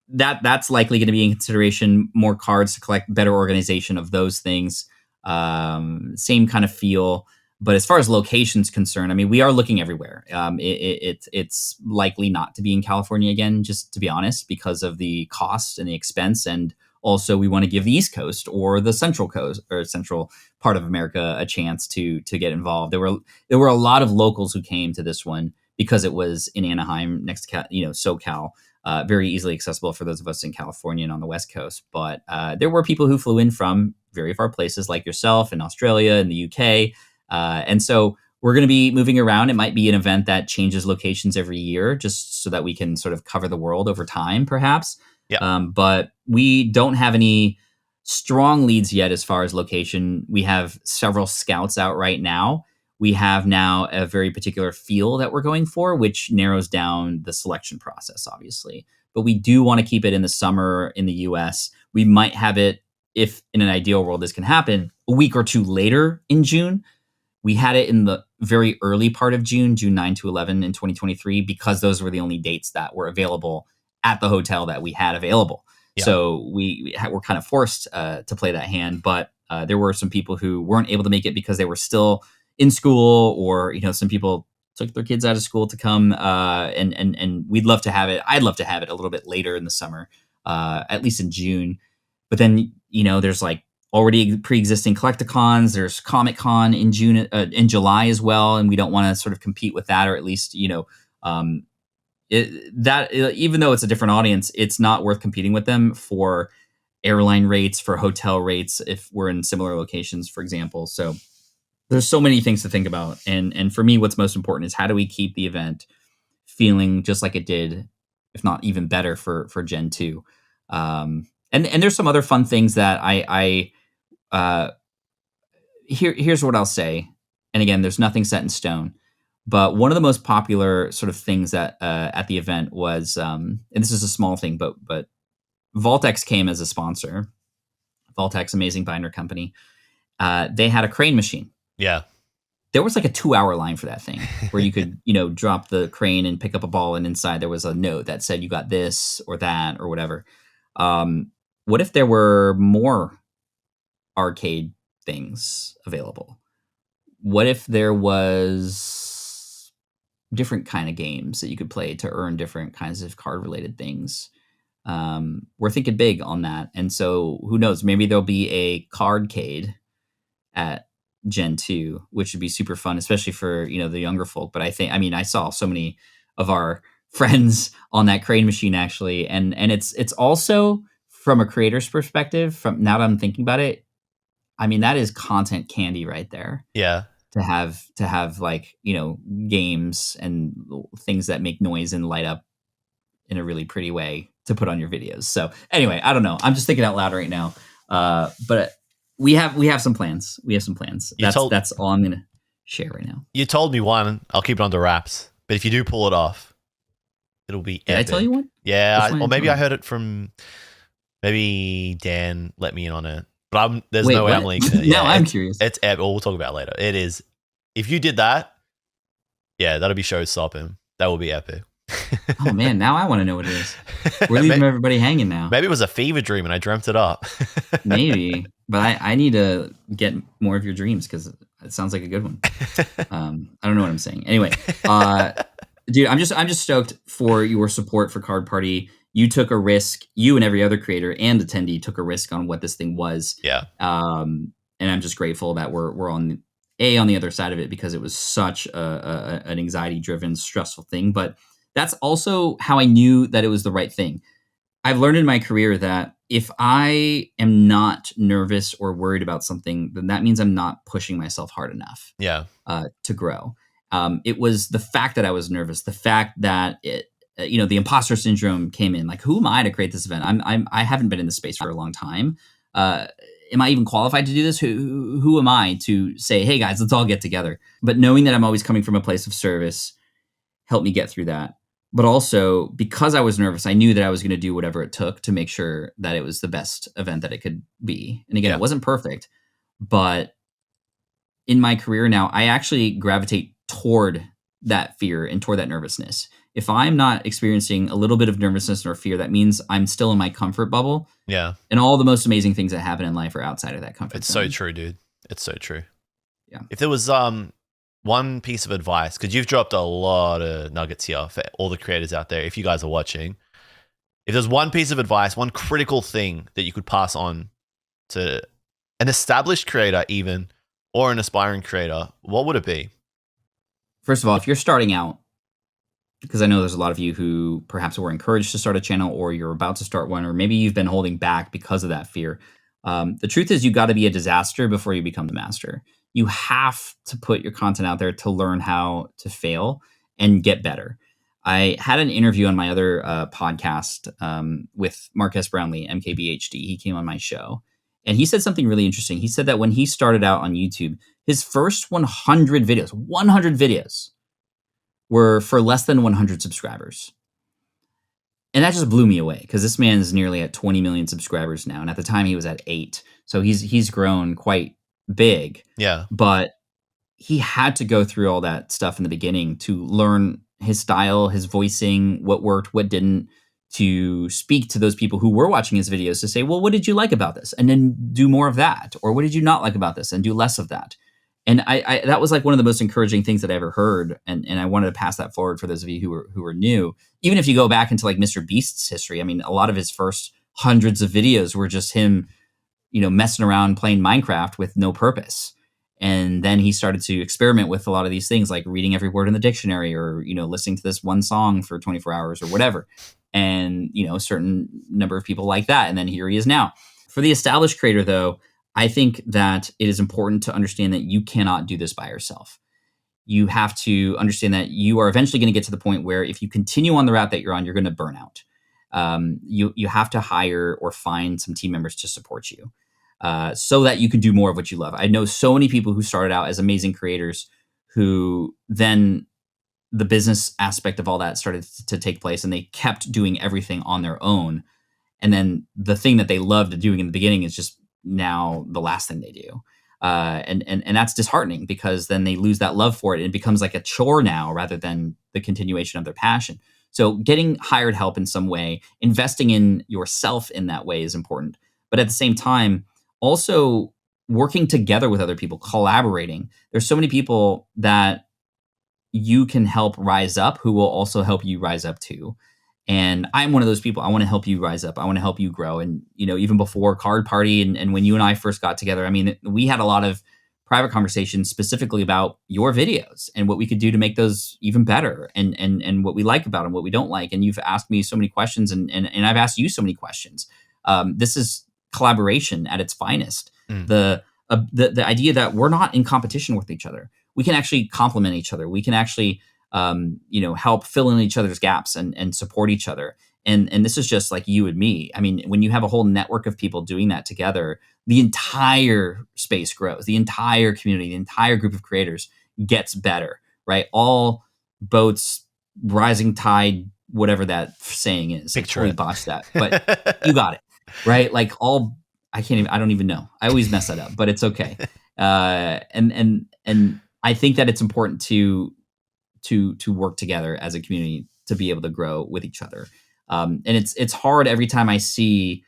that's likely going to be in consideration. More cards to collect, better organization of those things, same kind of feel. But as far as location's concerned, I mean, we are looking everywhere. It's likely not to be in California again, just to be honest, because of the cost and the expense. And also we want to give the East Coast or the Central Coast or central part of America a chance to get involved. There were a lot of locals who came to this one because it was in Anaheim next to SoCal, very easily accessible for those of us in California and on the West Coast. But there were people who flew in from very far places like yourself in Australia and the UK. And so we're going to be moving around. It might be an event that changes locations every year just so that we can sort of cover the world over time, perhaps. Yeah. But we don't have any strong leads yet as far as location. We have several scouts out right now. We have now a very particular feel that we're going for, which narrows down the selection process, obviously. But we do want to keep it in the summer in the US. We might have it, if in an ideal world this can happen, a week or two later in June. We had it in the very early part of June 9 to 11 in 2023, because those were the only dates that were available at the hotel that we had available. Yeah. So we were kind of forced to play that hand. But there were some people who weren't able to make it because they were still in school, or some people took their kids out of school to come. And we'd love to have it. I'd love to have it a little bit later in the summer, at least in June. But then there's like already pre-existing collecticons. There's Comic-Con in July as well, and we don't want to sort of compete with that, or at least even though it's a different audience, it's not worth competing with them for airline rates, for hotel rates if we're in similar locations, for example. So there's so many things to think about, and for me, what's most important is how do we keep the event feeling just like it did, if not even better, for Gen 2. And there's some other fun things that here's what I'll say. And again, there's nothing set in stone, but one of the most popular sort of things that at the event was, and this is a small thing, but Vault-X came as a sponsor. Vault-X, amazing binder company. They had a crane machine. Yeah. There was like a 2-hour line for that thing where you could, drop the crane and pick up a ball, and inside there was a note that said you got this or that or whatever. What if there were more arcade things available? What if there was different kind of games that you could play to earn different kinds of card related things? We're thinking big on that. And so who knows, maybe there'll be a cardcade at Gen 2, which would be super fun, especially for, the younger folk. But I saw so many of our friends on that crane machine actually. And it's also, from a creator's perspective, from now that I'm thinking about it, that is content candy right there. Yeah. To have like, games and things that make noise and light up in a really pretty way to put on your videos. So anyway, I don't know. I'm just thinking out loud right now. But we have some plans. That's all I'm going to share right now. You told me one. I'll keep it under wraps. But if you do pull it off, it'll be epic. Did I tell you one? Yeah. Or maybe I heard it from, maybe Dan let me in on it. But there's no way I'm linking it. Yeah, I'm curious. It's epic. We'll talk about it later. It is. If you did that, yeah, that'll be show stopping. That will be epic. Oh man, now I want to know what it is. We're leaving everybody hanging now. Maybe it was a fever dream and I dreamt it up. Maybe, but I need to get more of your dreams because it sounds like a good one. I don't know what I'm saying. Anyway, Dude, I'm just stoked for your support for Card Party. You took a risk. You and every other creator and attendee took a risk on what this thing was. Yeah. And I'm just grateful that we're on the other side of it, because it was such an anxiety driven, stressful thing. But that's also how I knew that it was the right thing. I've learned in my career that if I am not nervous or worried about something, then that means I'm not pushing myself hard enough. Yeah. To grow. It was the fact that I was nervous, the fact that the imposter syndrome came in. Like, who am I to create this event? I haven't been in this space for a long time. Am I even qualified to do this? Who am I to say, hey guys, let's all get together? But knowing that I'm always coming from a place of service helped me get through that. But also, because I was nervous, I knew that I was going to do whatever it took to make sure that it was the best event that it could be. And again, It wasn't perfect, but in my career now, I actually gravitate toward that fear and toward that nervousness. If I'm not experiencing a little bit of nervousness or fear, that means I'm still in my comfort bubble. Yeah. And all the most amazing things that happen in life are outside of that comfort zone. It's so true, dude. It's so true. Yeah. If there was one piece of advice, because you've dropped a lot of nuggets here for all the creators out there, if you guys are watching, if there's one piece of advice, one critical thing that you could pass on to an established creator even, or an aspiring creator, what would it be? First of all, if you're starting out, because I know there's a lot of you who perhaps were encouraged to start a channel, or you're about to start one, or maybe you've been holding back because of that fear. The truth is, you got to be a disaster before you become the master. You have to put your content out there to learn how to fail and get better. I had an interview on my other podcast with Marques Brownlee, MKBHD. He came on my show. And he said something really interesting. He said that when he started out on YouTube, his first 100 videos were for less than 100 subscribers. And that just blew me away, because this man is nearly at 20 million subscribers now. And at the time he was at 8. So he's grown quite big. Yeah. But he had to go through all that stuff in the beginning to learn his style, his voicing, what worked, what didn't, to speak to those people who were watching his videos to say, well, what did you like about this? And then do more of that. Or what did you not like about this? And do less of that. And I that was like one of the most encouraging things that I ever heard. And I wanted to pass that forward for those of you who were new. Even if you go back into like Mr. Beast's history, I mean, a lot of his first hundreds of videos were just him, messing around playing Minecraft with no purpose. And then he started to experiment with a lot of these things, like reading every word in the dictionary, or, listening to this one song for 24 hours or whatever. And, a certain number of people like that. And then here he is now. For the established creator, though, I think that it is important to understand that you cannot do this by yourself. You have to understand that you are eventually going to get to the point where if you continue on the route that you're on, you're going to burn out. You have to hire or find some team members to support you so that you can do more of what you love. I know so many people who started out as amazing creators who then the business aspect of all that started to take place, and they kept doing everything on their own. And then the thing that they loved doing in the beginning is just now the last thing they do. And that's disheartening, because then they lose that love for it. And it becomes like a chore now rather than the continuation of their passion. So getting hired help in some way, investing in yourself in that way is important. But at the same time, also working together with other people, collaborating. There's so many people that you can help rise up who will also help you rise up too. And I'm one of those people. I want to help you rise up. I want to help you grow. And, even before Card Party and when you and I first got together, I mean, we had a lot of private conversations specifically about your videos and what we could do to make those even better, and what we like about them, what we don't like. And you've asked me so many questions, and I've asked you so many questions. This is collaboration at its finest. The idea that we're not in competition with each other. We can actually complement each other. We can actually, help fill in each other's gaps and support each other. And this is just like you and me. I mean, when you have a whole network of people doing that together, the entire space grows, the entire community, the entire group of creators gets better, right? All boats rising tide, whatever that saying is. Picture I totally it. botched that, but you got it, right? Like I don't even know. I always mess that up, but it's okay. And I think that it's important to work together as a community to be able to grow with each other. And it's hard every time I see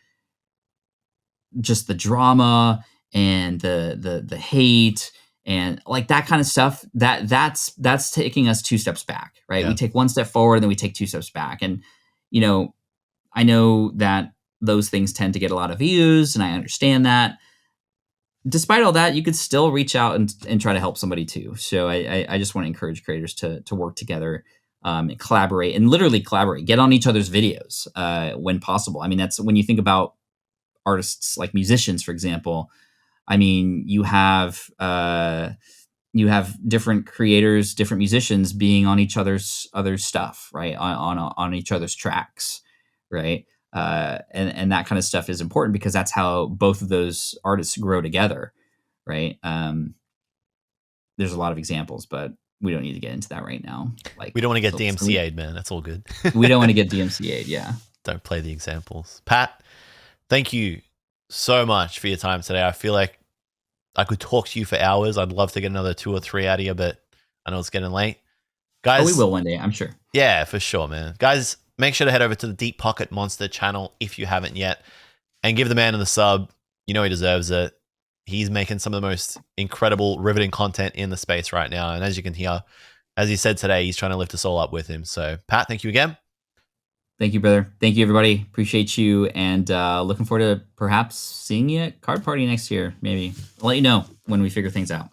just the drama and the hate and like that kind of stuff. That's taking us 2 steps back, right? Yeah. We take 1 step forward, and then we take 2 steps back. And you know, I know that those things tend to get a lot of views, and I understand that. Despite all that, you could still reach out and try to help somebody too. So I just want to encourage creators to work together, and collaborate, and literally collaborate. Get on each other's videos when possible. I mean, that's when you think about artists like musicians, for example. I mean, you have different creators, different musicians being on each other's stuff, right? On each other's tracks, right? And that kind of stuff is important because that's how both of those artists grow together, right? There's a lot of examples, but we don't need to get into that right now. Like, we don't want to get DMCA'd, man. That's all good. We don't want to get DMCA'd, yeah. Don't play the examples. Pat, thank you so much for your time today. I feel like I could talk to you for hours. I'd love to get another 2 or 3 out of you, but I know it's getting late. Guys, we will one day, I'm sure. Yeah, for sure, man. Guys, make sure to head over to the DeepPocketMonster channel if you haven't yet, and give the man the sub. You know he deserves it. He's making some of the most incredible, riveting content in the space right now. And as you can hear, as he said today, he's trying to lift us all up with him. So, Pat, thank you again. Thank you, brother. Thank you, everybody. Appreciate you, and looking forward to perhaps seeing you at Card Party next year. Maybe I'll let you know when we figure things out.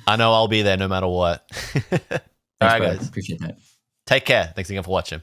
I know I'll be there no matter what. Thanks, all right, brother. guys. Appreciate that. Take care. Thanks again for watching.